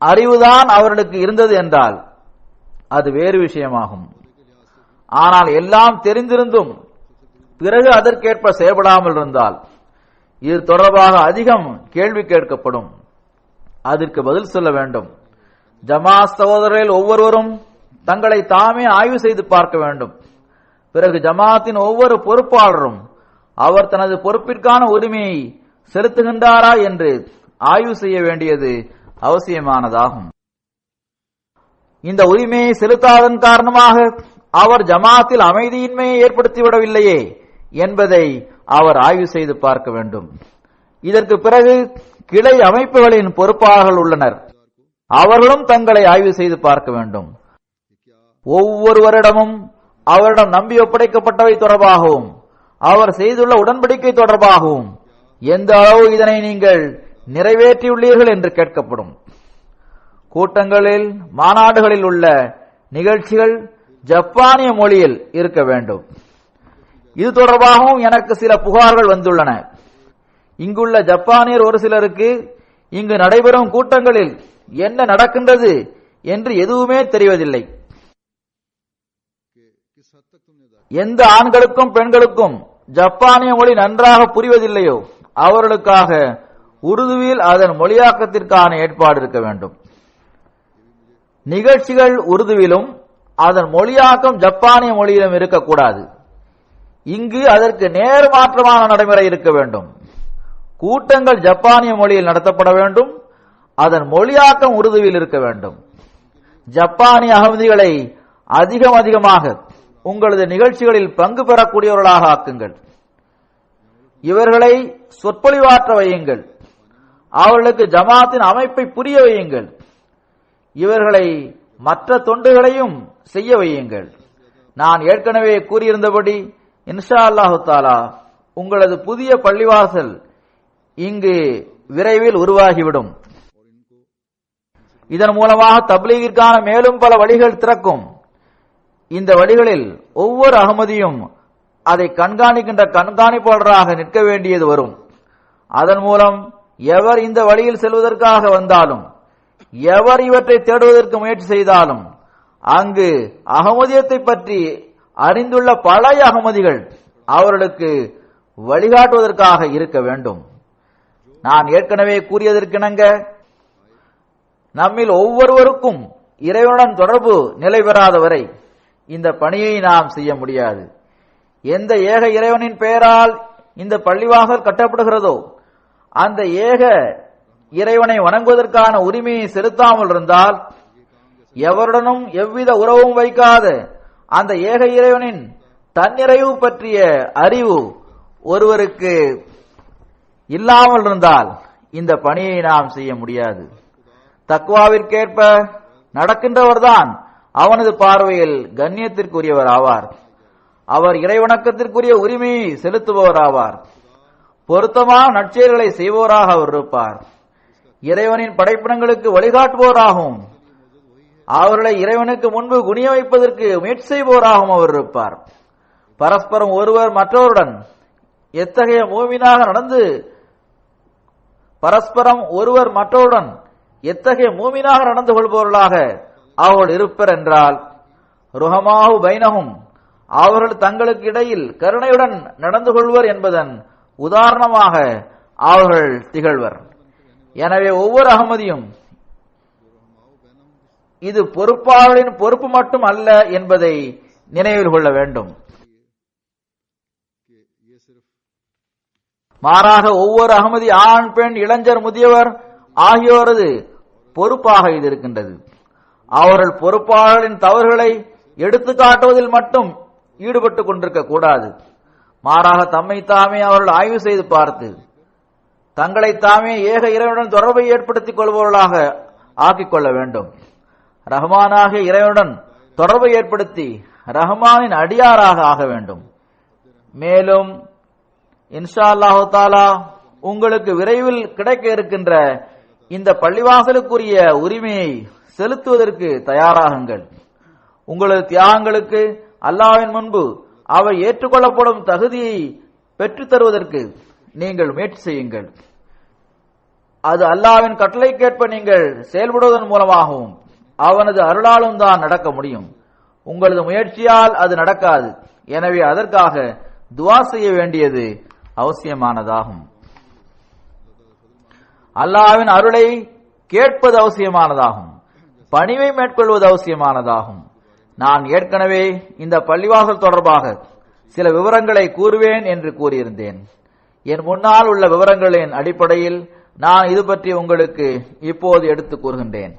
அறிவுதான் அவர்களுக்கு இருந்தது என்றால் அது வேறு விஷயமாகும். ஆனால் எல்லாம் தெரிந்திருந்தும் பிறகு அதற்கேற்ப செயல்படாமல் இருந்தால் இது தொடர்பாக அதிகம் கேள்வி கேட்கப்படும். அதற்கு பதில் சொல்ல வேண்டும். ஜமாத் சகோதரர்கள் ஒவ்வொருவரும் தங்களை தாமே ஆய்வு செய்து பார்க்க வேண்டும். பிறகு ஜமாத்தின் ஒவ்வொரு பொறுப்பாளரும் அவர் தனது பொறுப்பிற்கான உரிமையை செலுத்துகின்றாரா என்று ஆய்வு செய்ய வேண்டியது அவசியமானதாகும். இந்த உரிமையை செலுத்தாதன் காரணமாக அவர் ஜமாத்தில் அமைதியின்மையை ஏற்படுத்திவிடவில்லையே என்பதை அவர் ஆய்வு செய்து பார்க்க வேண்டும். இதற்கு பிறகு கிளை அமைப்புகளின் பொறுப்பாளர்கள் உள்ளனர். அவர்களும் தங்களை ஆய்வு செய்து பார்க்க வேண்டும். ஒவ்வொருவரிடமும் அவரிடம் நம்பி ஒப்படைக்கப்பட்டவை தொடர்பாகவும் அவர் செய்துள்ள உடன்படிக்கை தொடர்பாகவும் எந்த அளவு இதனை நீங்கள் நிறைவேற்றியுள்ளீர்கள் என்று கேட்கப்படும். கூட்டங்களில் மாநாடுகளில் உள்ள நிகழ்ச்சிகள் ஜப்பானிய மொழியில் இருக்க வேண்டும். இது தொடர்பாகவும் எனக்கு சில புகார்கள் வந்துள்ளன. இங்குள்ள ஜப்பானியர் ஒரு சிலருக்கு இங்கு நடைபெறும் கூட்டங்களில் என்ன நடக்கின்றது என்று எதுவுமே தெரிவதில்லை. எந்த ஆண்களுக்கும் பெண்களுக்கும் ஜப்பானிய மொழி நன்றாக புரிவதில்லையோ அவர்களுக்காக உருதுவில் அதன் மொழியாக்கத்திற்கான ஏற்பாடு இருக்க வேண்டும். நிகழ்ச்சிகள் உருதுவிலும் அதன் மொழியாக்கம் ஜப்பானிய மொழியிலும் இருக்கக்கூடாது. இங்கு அதற்கு நேர் மாற்றமான நடைமுறை இருக்க வேண்டும். கூட்டங்கள் ஜப்பானிய மொழியில் நடத்தப்பட வேண்டும். அதன் மொழியாக்கம் உருதுவில் இருக்க வேண்டும். ஜப்பானிய அகமதிகளை அதிகமாக உங்களது நிகழ்ச்சிகளில் பங்கு பெறக்கூடியவர்களாக ஆக்குங்கள். இவர்களை சொற்பொழிவாற்ற வையுங்கள். அவர்களுக்கு ஜமாத்தின் அமைப்பை புரிய வையுங்கள். இவர்களை மற்ற தொண்டுகளையும் செய்ய வையுங்கள். நான் ஏற்கனவே கூறியிருந்தபடி இன்ஷா அல்லாஹு தாலா உங்களது புதிய பள்ளிவாசல் இங்கு விரைவில் உருவாகிவிடும். இதன் மூலமாக தப்லீகிற்கான மேலும் பல வழிகள் திறக்கும். இந்த வழிகளில் ஒவ்வொரு அகமதியும் அதை கண்காணிக்கின்ற கண்காணிப்பாளராக நிற்க வேண்டியது வரும். அதன் மூலம் எவர் இந்த வழியில் செல்வதற்காக வந்தாலும் எவர் இவற்றை தேடுவதற்கு முயற்சி செய்தாலும் அங்கு அகமதியத்தை பற்றி அறிந்துள்ள பழைய அகமதிகள் அவர்களுக்கு வழிகாட்டுவதற்காக இருக்க வேண்டும். நான் ஏற்கனவே கூறியதற்கிணங்க நம்மில் ஒவ்வொருவருக்கும் இறைவனுடன் தொடர்பு நிலை பெறாத வரை இந்த பணியை நாம் செய்ய முடியாது. எந்த ஏக இறைவனின் பெயரால் இந்த பள்ளிவாசல் கட்டப்படுகிறதோ அந்த ஏக இறைவனை வணங்குவதற்கான உரிமையை செலுத்தாமல் இருந்தால், எவருடனும் எவ்வித உறவும் வைக்காத அந்த ஏக இறைவனின் தன்னிறைவு பற்றிய அறிவு ஒருவருக்கு இல்லாமல் இருந்தால் இந்த பணியை நாம் செய்ய முடியாது. தக்வாவிற்கேற்ப நடக்கின்றவர்தான் அவனது பார்வையில் கண்ணியத்திற்குரியவர் ஆவார். அவர் இறைவணக்கத்திற்குரிய உரிமையை செலுத்துபவர் ஆவார். பொருத்தமான நற்செயல்களை செய்வோராக அவர் இருப்பார். இறைவனின் படைப்பினங்களுக்கு வழிகாட்டுவோராகவும் அவர்களை இறைவனுக்கு முன்பு குனிய வைப்பதற்கு முயற்சி செய்வோராகவும் அவர் இருப்பார். பரஸ்பரம் ஒருவர் மற்றவருடன் எத்தகைய மூமினாக நடந்து கொள்பவர்களாக அவர்கள் இருப்பர் என்றால், ருஹமாஹு பைனஹும், அவர்கள் தங்களுக்கு இடையில் கருணையுடன் நடந்து கொள்வர் என்பதன் உதாரணமாக அவர்கள் திகழ்வர். எனவே ஒவ்வொரு அகமதியும் இது பொறுப்பாளரின் பொறுப்பு மட்டும் அல்ல என்பதை நினைவில் கொள்ள வேண்டும். மாறாக ஒவ்வொரு அகமதி ஆண், பெண், இளைஞர், முதியவர் ஆகியோரது பொறுப்பாக இது இருக்கின்றது. அவர்கள் பொறுப்பாளர்களின் தவறுகளை எடுத்து காட்டுவதில் மட்டும் ஈடுபட்டுக் கொண்டிருக்க கூடாது. மாறாக தம்மை தாமே அவர்கள் ஆய்வு செய்து பார்த்து தங்களை தாமே ஏக இறைவனுடன் தொடர்பை ஏற்படுத்திக் கொள்பவர்களாக ஆக்கிக் கொள்ள வேண்டும். ரஹ்மானாகிய இறைவனுடன் தொடர்பை ஏற்படுத்தி ரஹ்மானின் அடியாராக ஆக வேண்டும். மேலும் இன்ஷா அல்லாஹு தாலா உங்களுக்கு விரைவில் கிடைக்க இருக்கின்ற இந்த பள்ளிவாசலுக்குரிய உரிமையை செலுத்துவதற்கு தயாராகுங்கள். உங்களது தியாகங்களுக்கு அல்லாஹ்வின் முன்பு அவை ஏற்றுக்கொள்ளப்படும் தகுதியை பெற்றுத் தருவதற்கு நீங்கள் முயற்சி செய்யுங்கள். அது அல்லாஹ்வின் கட்டளைக்கேற்ப நீங்கள் செயல்படுவதன் மூலமாகவும் அவனது அருளாலும் தான் நடக்க முடியும். உங்களது முயற்சியால் அது நடக்காது. எனவே அதற்காக துஆ செய்ய வேண்டியது அவசியமானதாகும். அல்லாஹ்வின் அருளை கேட்பது அவசியமானதாகும். பணிவை மேற்கொள்வது அவசியமானதாகும். நான் ஏற்கனவே இந்த பள்ளிவாசல் தொடர்பாக சில விவரங்களை கூறுவேன் என்று கூறியிருந்தேன். என் முன்னால் உள்ள விவரங்களின் அடிப்படையில் நான் இது பற்றி உங்களுக்கு இப்போது எடுத்து கூறுகின்றேன்.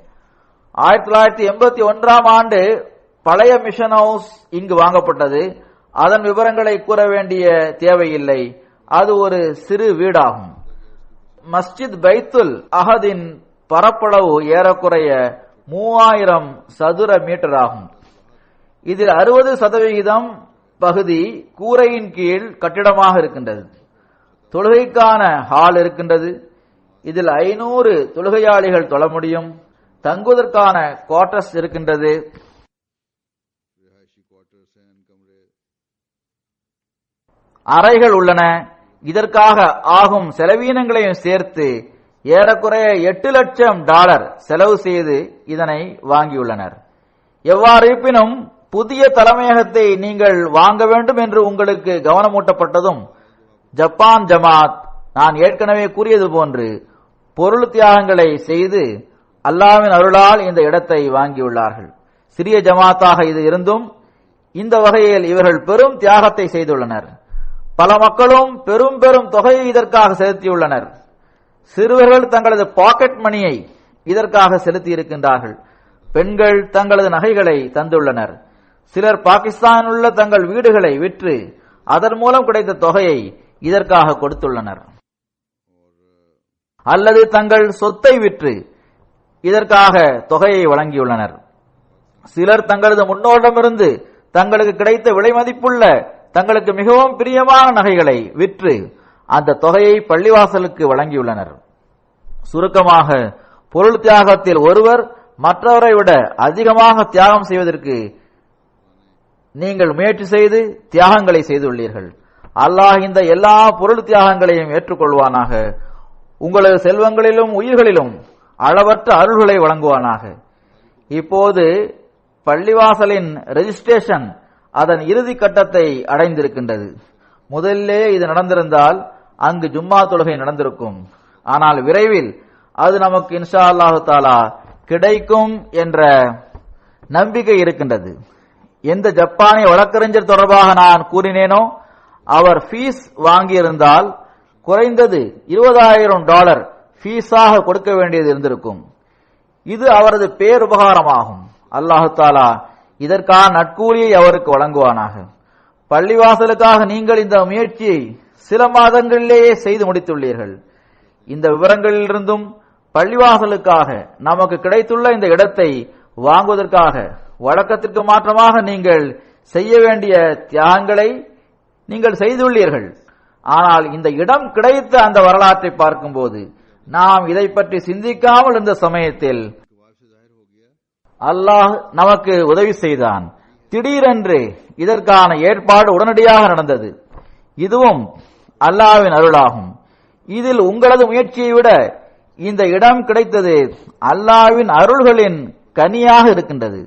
1981ஆம் ஆண்டு பழைய மிஷன் ஹவுஸ் இங்கு வாங்கப்பட்டது. அதன் விவரங்களை கூற வேண்டிய தேவையில்லை. அது ஒரு சிறு வீடாகும். மஸ்ஜித் பைத்துல் அஹதின் பரப்பளவு ஏறக்குறைய 3000 சதுர மீட்டர் ஆகும். இதில் 60% பகுதி கூரையின் கீழ் கட்டிடமாக இருக்கின்றது. தொழுகைக்கான ஹால் இருக்கின்றது. இதில் 500 தொழுகையாளிகள் தொழ முடியும். தங்குவதற்கான குவார்டர்ஸ் இருக்கின்றது. அறைகள் உள்ளன. இதற்காக ஆகும் செலவீனங்களையும் சேர்த்து ஏறக்குறைய $8,00,000 செலவு செய்து இதனை வாங்கியுள்ளனர். எவ்வாறு இருப்பினும் புதிய தலைமையகத்தை நீங்கள் வாங்க வேண்டும் என்று உங்களுக்கு கவனமூட்டப்பட்டதும் ஜப்பான் ஜமாத் நான் ஏற்கனவே கூறியது போன்று பொருள் தியாகங்களை செய்து அல்லாஹ்வின் அருளால் இந்த இடத்தை வாங்கியுள்ளார்கள். சிறிய ஜமாத்தாக இது இருந்தும் இந்த வகையில் இவர்கள் பெரும் தியாகத்தை செய்துள்ளனர். பல மக்களும் பெரும் பெரும் தொகையை இதற்காக செலுத்தியுள்ளனர். சிறுவர்கள் தங்களது பாக்கெட் மணியை இதற்காக செலுத்தி இருக்கின்றார்கள். பெண்கள் தங்களது நகைகளை தந்துள்ளனர். சிலர் பாகிஸ்தானில் உள்ள தங்கள் வீடுகளை விற்று அதன் மூலம் கிடைத்த தொகையை இதற்காக கொடுத்துள்ளனர். அல்லது தங்கள் சொத்தை விற்று இதற்காக தொகையை வழங்கியுள்ளனர். சிலர் தங்களது முன்னோரிடமிருந்து தங்களுக்கு கிடைத்த விலை மதிப்புள்ள தங்களுக்கு மிகவும் பிரியமான நகைகளை விற்று அந்த தொகையை பள்ளிவாசலுக்கு வழங்கியுள்ளனர். சுருக்கமாக பொருள் தியாகத்தில் ஒருவர் மற்றவரை விட அதிகமாக தியாகம் செய்வதற்கு நீங்கள் முயற்சி செய்து தியாகங்களை செய்துள்ளீர்கள். அல்லாஹ் இந்த எல்லா பொருள் தியாகங்களையும் ஏற்றுக்கொள்வானாக. உங்களது செல்வங்களிலும் உயிர்களிலும் அளவற்ற அருள்களை வழங்குவானாக. இப்போது பள்ளிவாசலின் ரெஜிஸ்ட்ரேஷன் அதன் இறுதி கட்டத்தை அடைந்திருக்கின்றது. முதலிலே இது நடந்திருந்தால் அங்கு ஜும்மா தொழுகை நடந்திருக்கும். ஆனால் விரைவில் அது நமக்கு இன்ஷா அல்லாஹு தாலா கிடைக்கும் என்ற நம்பிக்கை இருக்கின்றது. எந்த ஜப்பானிய வழக்கறிஞர் தொடர்பாக நான் கூறினேனோ அவர் ஃபீஸ் வாங்கியிருந்தால் குறைந்தது $20,000 ஃபீஸாக கொடுக்க வேண்டியது இருந்திருக்கும். இது அவரது பேருபகாரமாகும். அல்லாஹு தாலா இதற்கான நட்கூலியை அவருக்கு வழங்குவானாக. பள்ளிவாசலுக்காக நீங்கள் இந்த முயற்சியை சில மாதங்களிலேயே செய்து முடித்துள்ளீர்கள். இந்த விவரங்களிலிருந்தும் பள்ளிவாசலுக்காக நமக்கு கிடைத்துள்ள இந்த இடத்தை வாங்குவதற்காக வழக்கத்திற்கு மாற்றமாக நீங்கள் செய்ய வேண்டிய தியாகங்களை நீங்கள் செய்துள்ளீர்கள். ஆனால் இந்த இடம் கிடைத்த அந்த வரலாற்றை பார்க்கும்போது நாம் இதை பற்றி சிந்திக்காமல் இருந்த சமயத்தில் அல்லாஹ் நமக்கு உதவி செய்தான். திடீரென்று இதற்கான ஏற்பாடு உடனடியாக நடந்தது. இதுவும் அல்லாஹ்வின் அருளாகும். இதில் உங்களது முயற்சியை விட இந்த இடம் கிடைத்தது அல்லாஹ்வின் அருள்களின் கனியாக இருக்கின்றது.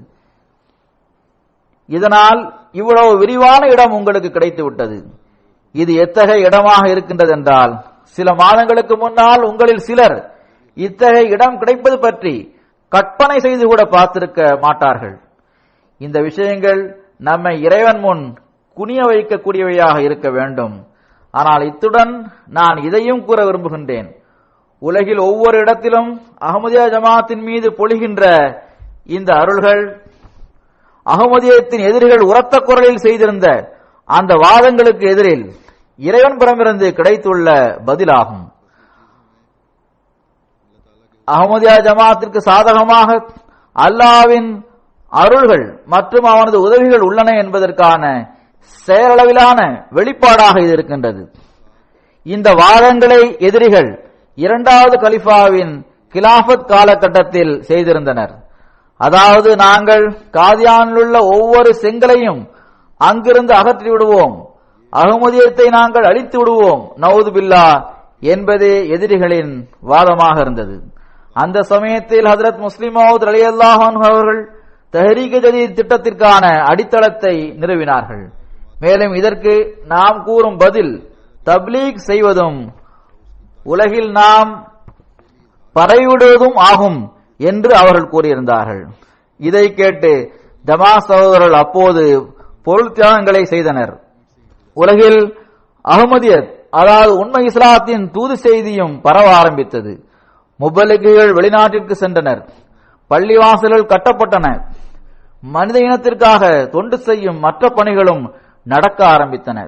இதனால் இவ்வளவு விரிவான இடம் உங்களுக்கு கிடைத்து விட்டது. இது எத்தகைய இடமாக இருக்கின்றது என்றால், சில மாதங்களுக்கு முன்னால் உங்களில் சிலர் இத்தகைய இடம் கிடைப்பது பற்றி கற்பனை செய்து கூட பார்த்திருக்க மாட்டார்கள். இந்த விஷயங்கள் நம்மை இறைவன் முன் குனிய வைக்கக்கூடியவையாக இருக்க வேண்டும். ஆனால் இத்துடன் நான் இதையும் கூற விரும்புகின்றேன். உலகில் ஒவ்வொரு இடத்திலும் அஹ்மதியா ஜமாத்தின் மீது பொழிகின்ற இந்த அருள்கள் அஹ்மதியத்தின் எதிரிகள் உரத்த குரலில் செய்திருந்த அந்த வாதங்களுக்கு எதிரில் இறைவன் புறமிருந்து கிடைத்துள்ள பதிலாகும். அஹ்மதியா ஜமாத்திற்கு சாதகமாக அல்லாஹ்வின் அருள்கள் மற்றும் அவனது உதவிகள் உள்ளன என்பதற்கான செயலளவிலான வெளிப்பாடாக இது இருக்கின்றது. இந்த வாதங்களை எதிரிகள் இரண்டாவது கலிஃபாவின் கிலாஃபத் காலகட்டத்தில் செய்திருந்தனர். அதாவது, நாங்கள் காதியானில் உள்ள ஒவ்வொரு செங்கலையும் அங்கிருந்து அகற்றி விடுவோம், அஹ்மதியத்தை நாங்கள் அழித்து விடுவோம், நவுது பில்லா என்பதே எதிரிகளின் வாதமாக இருந்தது. அந்த சமயத்தில் ஹஜ்ரத் முஸ்லிம் மவ்ஊத் ரலியல்லாஹு அன்ஹு அவர்கள் தஹ்ரீக் ஜதீத் திட்டத்திற்கான அடித்தளத்தை நிறுவினார்கள். மேலும் இதற்கு நாம் கூறும் பதில் தப்லீக் செய்வதும் உலகில் நாம் பரவிவிடுவதும் ஆகும் என்று அவர்கள் கூறியிருந்தார்கள். இதை கேட்டு ஜமாத் சகோதரர்கள் அப்போது பொருள் தியாகங்களை செய்தனர். உலகில் அஹ்மதியத், அதாவது உண்மை இஸ்லாத்தின் தூது செய்தியும் பரவ ஆரம்பித்தது. முபல்லிகுகள் வெளிநாட்டிற்கு சென்றனர். பள்ளிவாசல்கள் கட்டப்பட்டன. மனித இனத்திற்காக தொண்டு செய்யும் மற்ற பணிகளும் நடக்க ஆரம்பித்தன.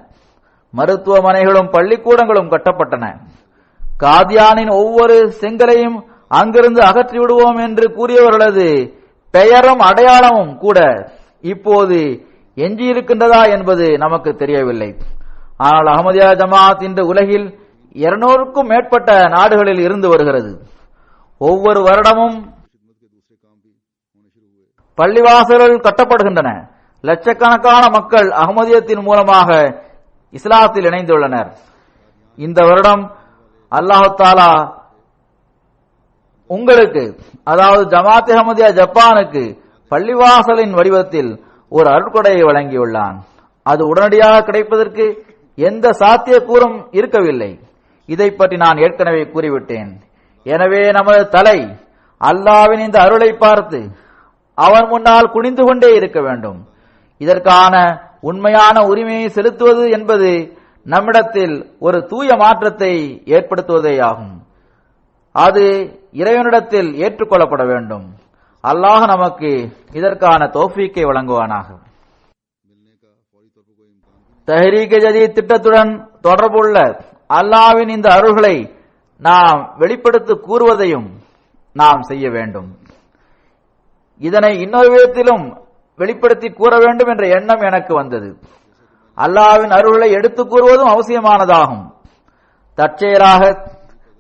மருத்துவமனைகளும் பள்ளிக்கூடங்களும் கட்டப்பட்டன. காதியானின் ஒவ்வொரு செங்கலையும் அங்கிருந்து அகற்றி விடுவோம் என்று கூறியவர்களது பெயரும் அடையாளமும் கூட இப்போது எஞ்சியிருக்கின்றதா என்பது நமக்கு தெரியவில்லை. ஆனால் அஹ்மதியா ஜமாத் இன்று உலகில் 200க்கும் மேற்பட்ட நாடுகளில் இருந்து வருகிறது. ஒவ்வொரு வருடமும் பள்ளிவாசல்கள் கட்டப்படுகின்றன. லட்சக்கணக்கான மக்கள் அஹ்மதியத்தின் மூலமாக இஸ்லாத்தில் இணைந்துள்ளனர். இந்த வருடம் அல்லாஹ் தாலா உங்களுக்கு, அதாவது ஜமாத் அஹ்மதியா ஜப்பானுக்கு பள்ளிவாசலின் வடிவத்தில் ஒரு அருட்கொடையை வழங்கியுள்ளான். அது உடனடியாக கிடைப்பதற்கு எந்த சாத்தியக்கூறும் இருக்கவில்லை. இதை பற்றி நான் ஏற்கனவே கூறிவிட்டேன். எனவே நமது தலை அல்லாஹ்வின் இந்த அருளை பார்த்து அவன் முன்னால் குனிந்து கொண்டே இருக்க வேண்டும். இதற்கான உண்மையான உரிமையை செலுத்துவது என்பது நம்மிடத்தில் ஒரு தூய மாற்றத்தை ஏற்படுத்துவதேயாகும். அது இறைவனிடத்தில் ஏற்றுக்கொள்ளப்பட வேண்டும். அல்லாஹ் நமக்கு இதற்கான தௌஃபீக்கை வழங்குவானாக. தஹ்ரீக் ஜதீத் திட்டத்துடன் தொடர்புள்ள அல்லாஹ்வின் இந்த அருள்களை நாம் வெளிப்படுத்தி கூறுவதையும் நாம் செய்ய வேண்டும். இதனை இன்னொரு விதத்திலும் வெளிப்படுத்தி கூற வேண்டும் என்ற எண்ணம் எனக்கு வந்தது. அல்லாஹ்வின் அருள்களை எடுத்து கூறுவதும் அவசியமானதாகும். தற்செயலாக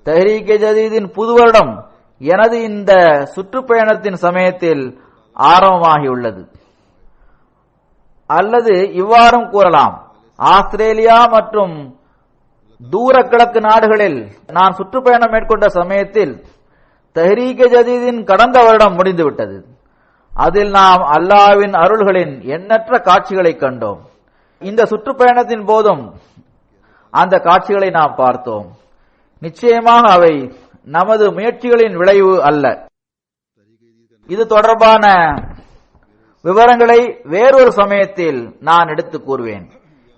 தஹ்ரீக் ஜதீதின் புது வருடம் எனது இந்த சுற்றுப்பயணத்தின் சமயத்தில் ஆரம்பமாகியுள்ளது. அல்லது இவ்வாறும் கூறலாம், ஆஸ்திரேலியா மற்றும் தூர கிழக்கு நாடுகளில் நான் சுற்றுப்பயணம் மேற்கொண்ட சமயத்தில் தஹ்ரீக் ஜதீதின் கடந்த வருடம் முடிந்துவிட்டது. அதில் நாம் அல்லாஹ்வின் அருள்களின் எண்ணற்ற காட்சிகளை கண்டோம். இந்த சுற்றுப்பயணத்தின் போதும் அந்த காட்சிகளை நாம் பார்த்தோம். நிச்சயமாக அவை நமது முயற்சிகளின் விளைவு அல்ல. இது தொடர்பான விவரங்களை வேறொரு சமயத்தில் நான் எடுத்து கூறுவேன்.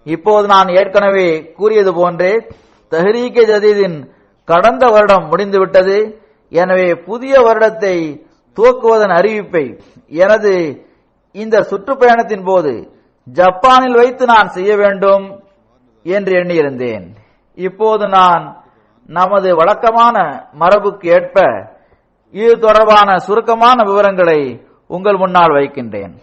இப்போது நான் ஏற்கனவே கூறியது போன்றே தஹ்ரீக் ஜதீதின் கடந்த வருடம் முடிந்துவிட்டது. எனவே புதிய வருடத்தை துவக்குவதன் அறிவிப்பை எனது இந்த சுற்றுப்பயணத்தின் போது ஜப்பானில் வைத்து நான் செய்ய வேண்டும் என்று எண்ணியிருந்தேன். இப்போது நான் நமது வழக்கமான மரபுக்கு ஏற்ப இது தொடர்பான சுருக்கமான விவரங்களை உங்கள் முன்னால் வைக்கின்றேன்.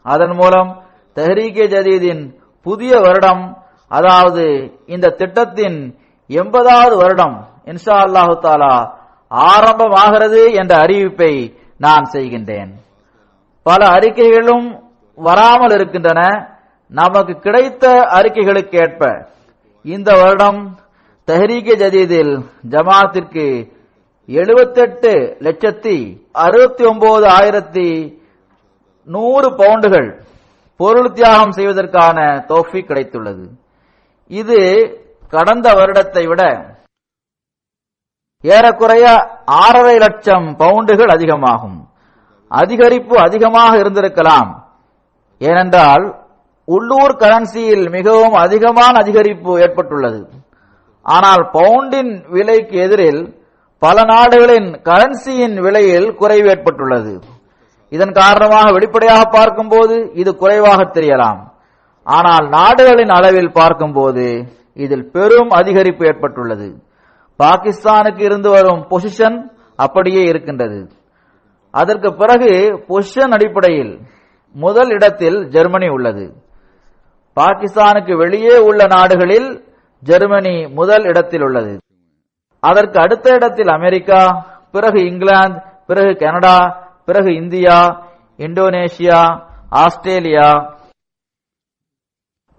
அதன் மூலம் தஹ்ரீக் ஜதீதின் புதிய வருடம், அதாவது இந்த திட்டத்தின் 80வது வருடம் இன்ஷா அல்லாஹு தாலா ஆரம்பமாகிறது என்ற அறிவிப்பை நான் செய்கின்றேன். பல அறிக்கைகளும் வராமல் இருக்கின்றன. நமக்கு கிடைத்த அறிக்கைகளுக்கு ஏற்ப இந்த வருடம் தஹ்ரீக் ஜதீதில் ஜமாத்திற்கு 78,69,100 பவுண்டுகள் பொருள் தியாகம் செய்வதற்கான தௌஃபீக் கிடைத்துள்ளது. இது கடந்த வருடத்தை விட ஏறக்குறைய 6.5 லட்சம் பவுண்டுகள் அதிகமாகும். அதிகரிப்பு அதிகமாக இருந்திருக்கலாம். ஏனென்றால் உள்ளூர் கரன்சியில் மிகவும் அதிகமான அதிகரிப்பு ஏற்பட்டுள்ளது. ஆனால் பவுண்டின் விலைக்கு எதிரில் பல நாடுகளின் கரன்சியின் விலையில் குறைவு ஏற்பட்டுள்ளது. இதன் காரணமாக வெளிப்படையாக பார்க்கும்போது இது குறைவாக தெரியலாம். ஆனால் நாடுகளின் அளவில் பார்க்கும்போது இதில் பெரும் அதிகரிப்பு ஏற்பட்டுள்ளது. பாகிஸ்தானுக்கு இருந்து வரும் பொசிஷன் அப்படியே இருக்கின்றது. அதற்கு பிறகு பொசிஷன் அடிப்படையில் முதல் இடத்தில் ஜெர்மனி உள்ளது. பாகிஸ்தானுக்கு வெளியே உள்ள நாடுகளில் ஜெர்மனி முதல் இடத்தில் உள்ளது. அதற்கு அடுத்த இடத்தில் அமெரிக்கா, பிறகு இங்கிலாந்து, பிறகு கனடா, பிறகு இந்தியா, இந்தோனேஷியா, ஆஸ்திரேலியா,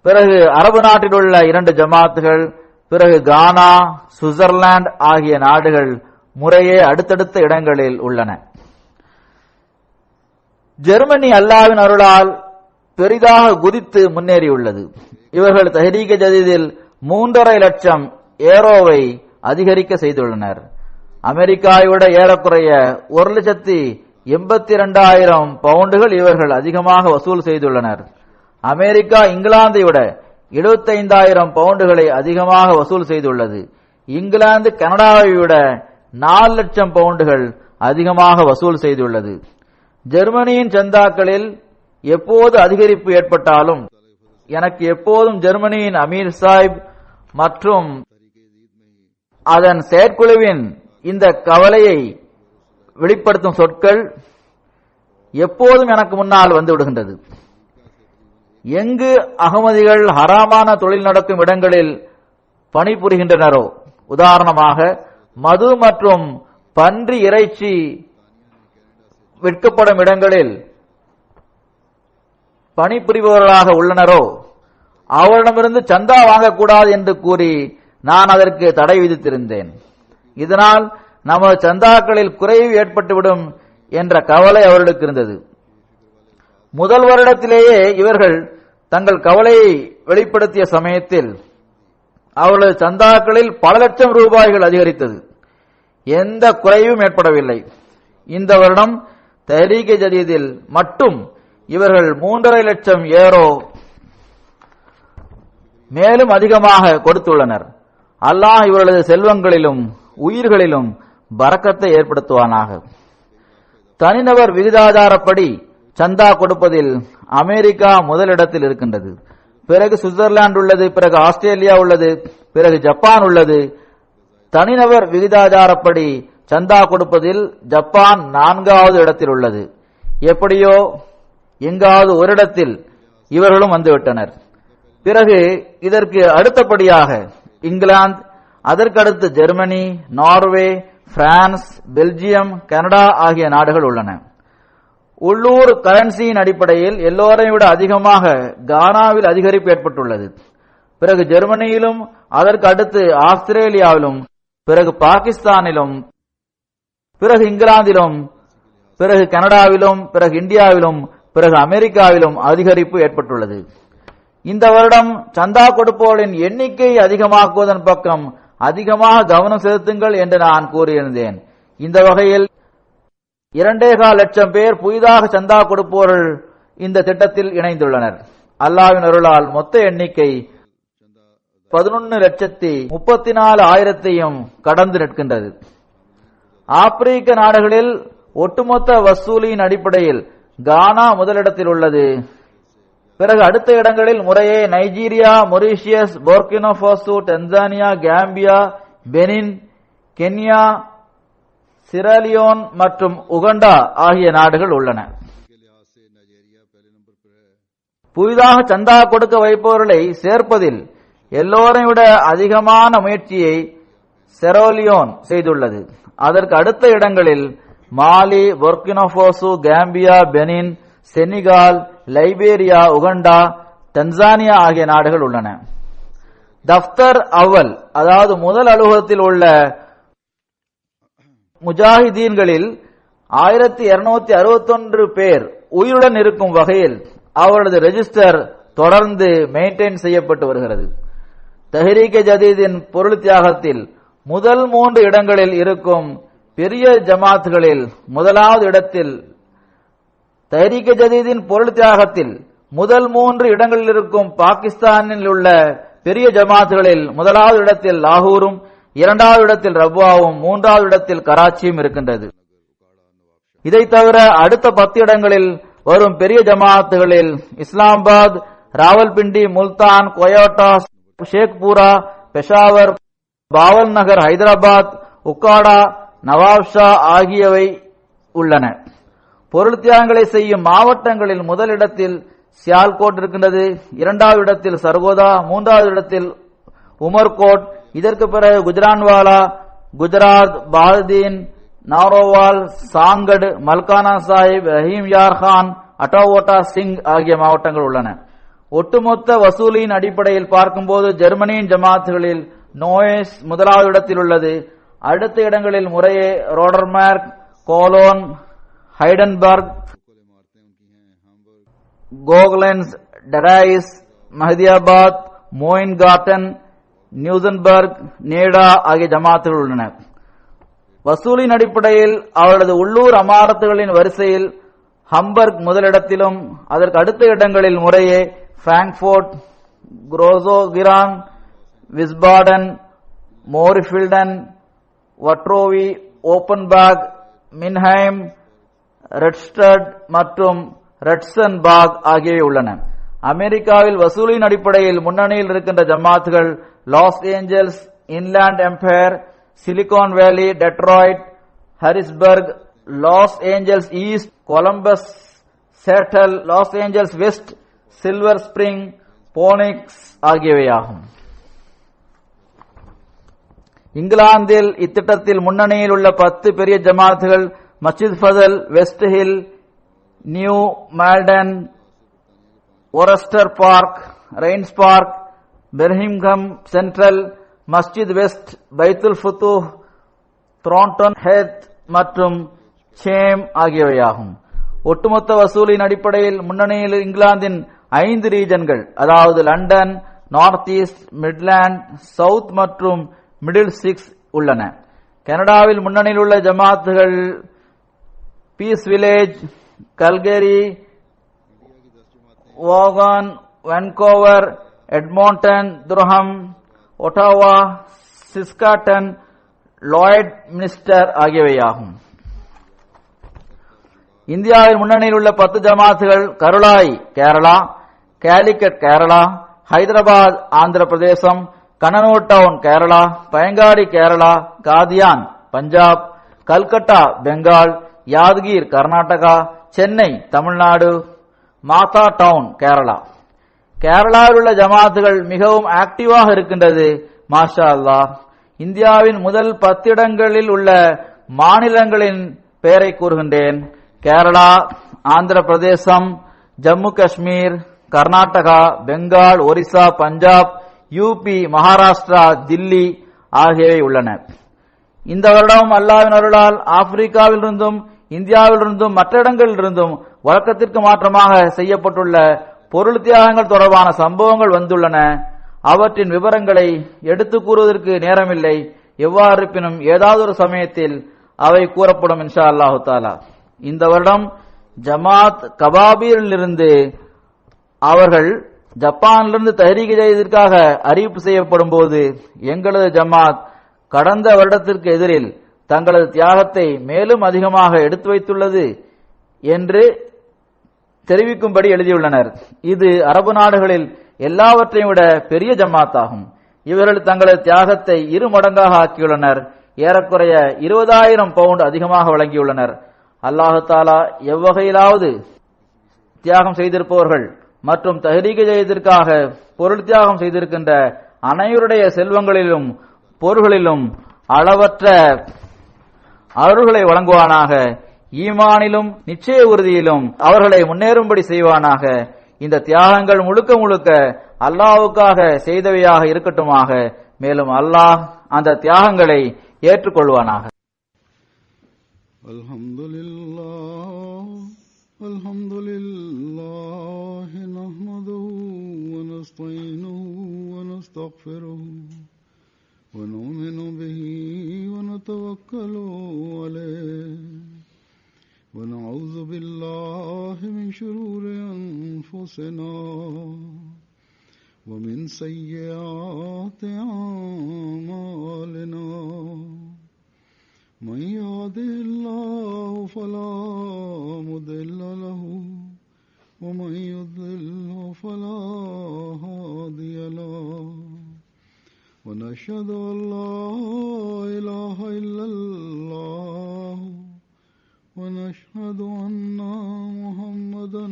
பிறகு அரபு நாட்டில் உள்ள 2 ஜமாத்துகள், பிறகு கானா, சுவிட்சர்லாந்து ஆகிய நாடுகள் முறையே அடுத்தடுத்த இடங்களில் உள்ளன. ஜெர்மனி அல்லாஹ்வின் அருளால் பெரிதாக குதித்து முன்னேறியுள்ளது. இவர்கள் தஹ்ரீக் ஜதீதில் 3.5 லட்சம் ஏரோவை அதிகரிக்க செய்துள்ளனர். அமெரிக்காவை விட ஏறக்குறைய 1,82,000 பவுண்டுகள் இவர்கள் அதிகமாக வசூல் செய்துள்ளனர். அமெரிக்கா இங்கிலாந்தை விட 75,000 பவுண்டுகளை அதிகமாக வசூல் செய்துள்ளது. இங்கிலாந்து கனடாவை விட 4 லட்சம் பவுண்டுகள் அதிகமாக வசூல் செய்துள்ளது. ஜெர்மனியின் சந்தாக்களில் எப்போது அதிகரிப்பு ஏற்பட்டாலும் எனக்கு எப்போதும் ஜெர்மனியின் அமீர் சாஹிப் மற்றும் அதன் செயற்குழுவின் இந்த கவலையை வெளிப்படுத்தும் சொற்கள் எப்போதும் எனக்கு முன்னால் வந்து விடுகின்றது. எங்கு அகமதிகள் ஹராமான தொழில் நடக்கும் இடங்களில் பணிபுரிகின்றனரோ, உதாரணமாக மது மற்றும் பன்றி இறைச்சி விற்கப்படும் இடங்களில் பணிபுரிபவர்களாக உள்ளனரோ அவரிடமிருந்து சந்தா வாங்கக்கூடாது என்று கூறி நான் அதற்கு தடை விதித்திருந்தேன். இதனால் நமது சந்தாக்களில் குறைவு ஏற்பட்டுவிடும் என்ற கவலை அவர்களுக்கு இருந்தது. முதல் வருடத்திலேயே இவர்கள் தங்கள் கவலையை வெளிப்படுத்திய சமயத்தில் அவர்களது சந்தாக்களில் பல லட்சம் ரூபாய்கள் அதிகரித்தது. எந்த குறைவும் ஏற்படவில்லை. இந்த வருடம் தஹ்ரீக் ஜதீதில் மட்டும் இவர்கள் 3.5 லட்சம் ஏரோ மேலும் அதிகமாக கொடுத்துள்ளனர். அல்லாஹ் இவர்களது செல்வங்களிலும் உயிர்களிலும் பரக்கத்தை ஏற்படுத்துவானாக. தனிநபர் விகிதாச்சாரப்படி சந்தா கொடுப்பதில் அமெரிக்கா முதலிடத்தில் இருக்கின்றது. பிறகு சுவிட்சர்லாந்து உள்ளது, பிறகு ஆஸ்திரேலியா உள்ளது, பிறகு ஜப்பான் உள்ளது. தனிநபர் விகிதாச்சாரப்படி சந்தா கொடுப்பதில் ஜப்பான் 4வது இடத்தில் உள்ளது. எப்படியோ எங்காவது ஒரு இடத்தில் இவர்களும் வந்துவிட்டனர். பிறகு இதற்கு அடுத்தபடியாக இங்கிலாந்து, அதற்கடுத்து Germany, Norway, France, Belgium, Canada ஆகிய நாடுகள் உள்ளன. உள்ளூர் கரன்சியின் அடிப்படையில் எல்லோரையும் விட அதிகமாக கானாவில் அதிகரிப்பு ஏற்பட்டுள்ளது. பிறகு ஜெர்மனியிலும், அதற்கு அடுத்து ஆஸ்திரேலியாவிலும், பிறகு பாகிஸ்தானிலும், பிறகு இங்கிலாந்திலும், பிறகு கனடாவிலும், பிறகு இந்தியாவிலும், பிறகு அமெரிக்காவிலும் அதிகரிப்பு ஏற்பட்டுள்ளது. இந்த வருடம் சந்தா கொடுப்பவர்களின் எண்ணிக்கை அதிகமாக்குவதன் பக்கம் அதிகமாக கவனம் செலுத்துங்கள் என்று நான் கூறியிருந்தேன். இந்த வகையில் 2.25 லட்சம் பேர் புதிதாக சந்தா கொடுப்பவர்கள் இந்த திட்டத்தில் இணைந்துள்ளனர். அல்லாஹ்வின் அருளால் மொத்த எண்ணிக்கை 11,34,000 கடந்து நிற்கின்றது. ஆப்பிரிக்க நாடுகளில் ஒட்டுமொத்த வசூலின் அடிப்படையில் கானா முதலிடத்தில் உள்ளது. பிறகு அடுத்த இடங்களில் முறையே Nigeria, Mauritius, Burkina Faso, Tanzania, Gambia, Benin, Kenya, Sierra Leone மற்றும் உகண்டா ஆகிய நாடுகள் உள்ளன. புதிதாக சந்தா கொடுக்க வைப்பவர்களை சேர்ப்பதில் எல்லோரையும் விட அதிகமான முயற்சியை செரோலியோன் செய்துள்ளது. அதற்கு அடுத்த இடங்களில் Mali, Burkina Faso, Gambia, Benin, Senegal, Liberia, Uganda, Tanzania ஆகிய நாடுகள் உள்ளன. தப்தர் அவ்வல், அதாவது முதல் அலுவலகத்தில் உள்ள முஜாஹிதீன்களில் 1261 பேர் உயிருடன் இருக்கும் வகையில் அவரது ரெஜிஸ்டர் தொடர்ந்து மெயின்டைன் செய்யப்பட்டு வருகிறது. தஹ்ரீக் ஜதீதின் பொருள் தியாகத்தில் முதல் 3 இடங்களில் இருக்கும் பெரிய ஜமாத்துகளில் முதலாவது இடத்தில் தஹ்ரீக் ஜதீதின் பொருள் தியாகத்தில் முதல் 3 இடங்களில் இருக்கும் பாகிஸ்தானில் உள்ள பெரிய ஜமாத்துகளில் முதலாவது இடத்தில் லாகூரும், இரண்டாவது இடத்தில் ரப்வாவும், மூன்றாவது இடத்தில் கராச்சியும் இருக்கின்றது. இதை தவிர அடுத்த 10 இடங்களில் வரும் பெரிய ஜமாத்துகளில் இஸ்லாமாபாத், ராவல்பிண்டி, முல்தான், கோயோட்டா, ஷேக்பூரா, பெஷாவர், பாவல் நகர், ஹைதராபாத், உக்காடா, நவாப்ஷா ஆகியவை உள்ளன. பொருள் தியாகங்களை செய்யும் மாவட்டங்களில் முதலிடத்தில் சியால்கோட் இருக்கின்றது, இரண்டாவது இடத்தில் சர்கோதா, மூன்றாவது இடத்தில் உமர்கோட், இதற்கு பிறகு குஜரான்வாலா, குஜராத், பால்தீன், நாரோவால், சாங்கட், மல்கானா சாஹிப், ரஹீம் யார் கான், அட்டாவோட்டா சிங் ஆகிய மாவட்டங்கள் உள்ளன. ஒட்டுமொத்த வசூலின் அடிப்படையில் பார்க்கும்போது ஜெர்மனியின் ஜமாத்துகளில் நோயஸ் முதலாவது இடத்தில் உள்ளது. அடுத்த இடங்களில் முறையே ரோடர்மார்க், கோலோன், ஹைடன்பர்க், கோகலென்ஸ், டெராயிஸ், மஹதியாபாத், மோயின்காட்டன், நியூசன்பர்க், நேடா ஆகிய ஜமாத்துகள் உள்ளன. வசூலின் அடிப்படையில் அவரது உள்ளூர் அமாரத்துகளின் வரிசையில் ஹம்பர்க் முதலிடத்திலும் அதற்கு அடுத்த இடங்களில் முறையே பிராங்க்போர்ட், குரோசோகிரான், விஸ்பாடன், மோரிஃபில்டன், வட்ரோவி, ஓப்பன்பர்க், மின்ஹைம், ரெட்ஸ்டட் மற்றும் ரெட்சன்பாக் ஆகியவை உள்ளன. அமெரிக்காவில் வசூலின் அடிப்படையில் முன்னணியில் இருக்கின்ற ஜமாத்துகள் Los Angeles, Inland Empire, Silicon Valley, Detroit, Harrisburg, Los Angeles East, Columbus, Seattle, Los Angeles West, Silver Spring, Phoenix ஆகியவையாகும். இங்கிலாந்தில் இத்திட்டத்தில் முன்னணியில் உள்ள 10 பெரிய ஜமாத்துகள் Masjid Fazl, West Hill, New Malden, Worcester Park, Raynes Park, Birmingham Central, Masjid West, Baitul Futuh, த்ரான்டன் hath மற்றும் same ஆகியவையாகும். ஒட்டுமொத்த வசூலின் அடிப்படையில் முன்னணியில் இங்கிலாந்தின் 5 ரீஜன்கள், அதாவது London, North East, Midland, South மற்றும் மிடில் சிக்ஸ் உள்ளன. கனடாவில் முன்னணியில் உள்ள ஜமாத்துகள் Peace Village, Calgary, Vaughan, Vancouver, Edmonton, Durham, Ottawa, Saskatoon, Lloydminster ஆகியவையாகும். இந்தியாவில் முன்னணியில் உள்ள 10 ஜமாத்துகள் கருளாய் கேரளா, கேலிக்கட் கேரளா, ஹைதராபாத் ஆந்திர பிரதேசம், கண்ணனூர் டவுன் கேரளா, பயங்காடி கேரளா, காதியான் பஞ்சாப், கல்கட்டா பெங்கால், யாதகிர் கர்நாடகா, சென்னை தமிழ்நாடு, மாதா டவுன் கேரளா. கேரளாவில் உள்ள ஜமாத்துகள் மிகவும் ஆக்டிவாக இருக்கின்றது. மாஷா அல்லாஹ். இந்தியாவின் முதல் 10 இடங்களில் உள்ள மாநிலங்களின் பெயரை கூறுகின்றேன். கேரளா, ஆந்திர பிரதேசம், ஜம்மு காஷ்மீர், கர்நாடகா, பெங்கால், ஒரிசா, பஞ்சாப், யூபி, மகாராஷ்டிரா, தில்லி ஆகியவை உள்ளன. இந்த வருடம் அல்லாஹ்வின் அருளால் ஆப்பிரிக்காவிலிருந்தும் இந்தியாவிலிருந்தும் மற்ற இடங்களிலிருந்தும் வழக்கத்திற்கு மாற்றமாக செய்யப்பட்டுள்ள பொருள் தியாகங்கள் தொடர்பான சம்பவங்கள் வந்துள்ளன. அவற்றின் விவரங்களை எடுத்து கூறுவதற்கு நேரமில்லை. எவ்வாறு இருப்பினும் ஏதாவது ஒரு சமயத்தில் அவை கூறப்படும் இன்ஷா அல்லாஹு தாலா. இந்த வருடம் ஜமாத் கபாபீரிலிருந்து அவர்கள் ஜப்பானிலிருந்து தஹ்ரீக் செய்வதற்காக அறிவிப்பு செய்யப்படும் போது எங்களது ஜமாத் கடந்த வருடத்திற்கு எதிரில் தங்களது தியாகத்தை மேலும் அதிகமாக எடுத்து வைத்துள்ளது என்று தெரிவிக்கும்படி எழுதியுள்ளனர். இது அரபு நாடுகளில் எல்லாவற்றையும் விட பெரிய ஜமாத் ஆகும். இவர்கள் தங்களது தியாகத்தை 2 மடங்காக ஆக்கியுள்ளனர். ஏறக்குறைய 20,000 பவுண்ட் அதிகமாக வழங்கியுள்ளனர். அல்லாஹு தாலா எவ்வகையிலாவது தியாகம் செய்திருப்பவர்கள் மற்றும் தஹ்ரீக் செய்வதற்காக பொருள் தியாகம் செய்திருக்கின்ற அனைவருடைய செல்வங்களிலும் பொருள்களிலும் அளவற்ற அருள்களை வழங்குவானாக. ஈமானிலும் நிச்சய உறுதியிலும் அவர்களை முன்னேறும்படி செய்வானாக. இந்த தியாகங்கள் முழுக்க முழுக்க அல்லாஹ்வுக்காக செய்தவையாக இருக்கட்டுமாக. மேலும் அல்லாஹ் அந்த தியாகங்களை ஏற்றுக்கொள்வானாக. அல்ஹம்துலில்லாஹ் நஹ்மதுஹு வ நஸ்தஈனுஹு வ நஸ்தக்ஃபிருஹு வ நு'மினு பிஹி வ நதவக்கலு அலைஹி வ நஊது பில்லாஹி மின் ஷுரூரி அன்ஃபுஸினா ومن سيئات أعمالنا من يهده الله فلا مضل له ومن يضلل فلا هادي له ونشهد أن لا إله إلا الله ونشهد أن محمدا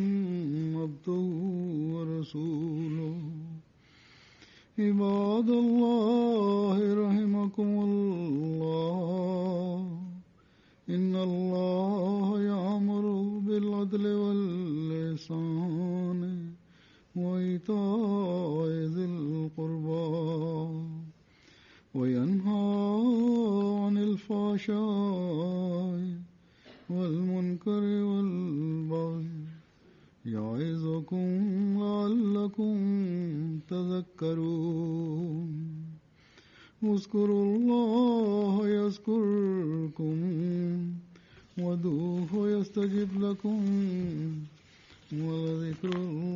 عبده ورسوله عباد الله رحمكم الله إن الله يأمر بالعدل والإحسان وإيتاء ذي القربى وينهى عن الفحشاء والمنكر والبغي يعظكم لعلكم تذكرون اذكروا الله يذكركم وادعوه يستجب لكم ولذكر الله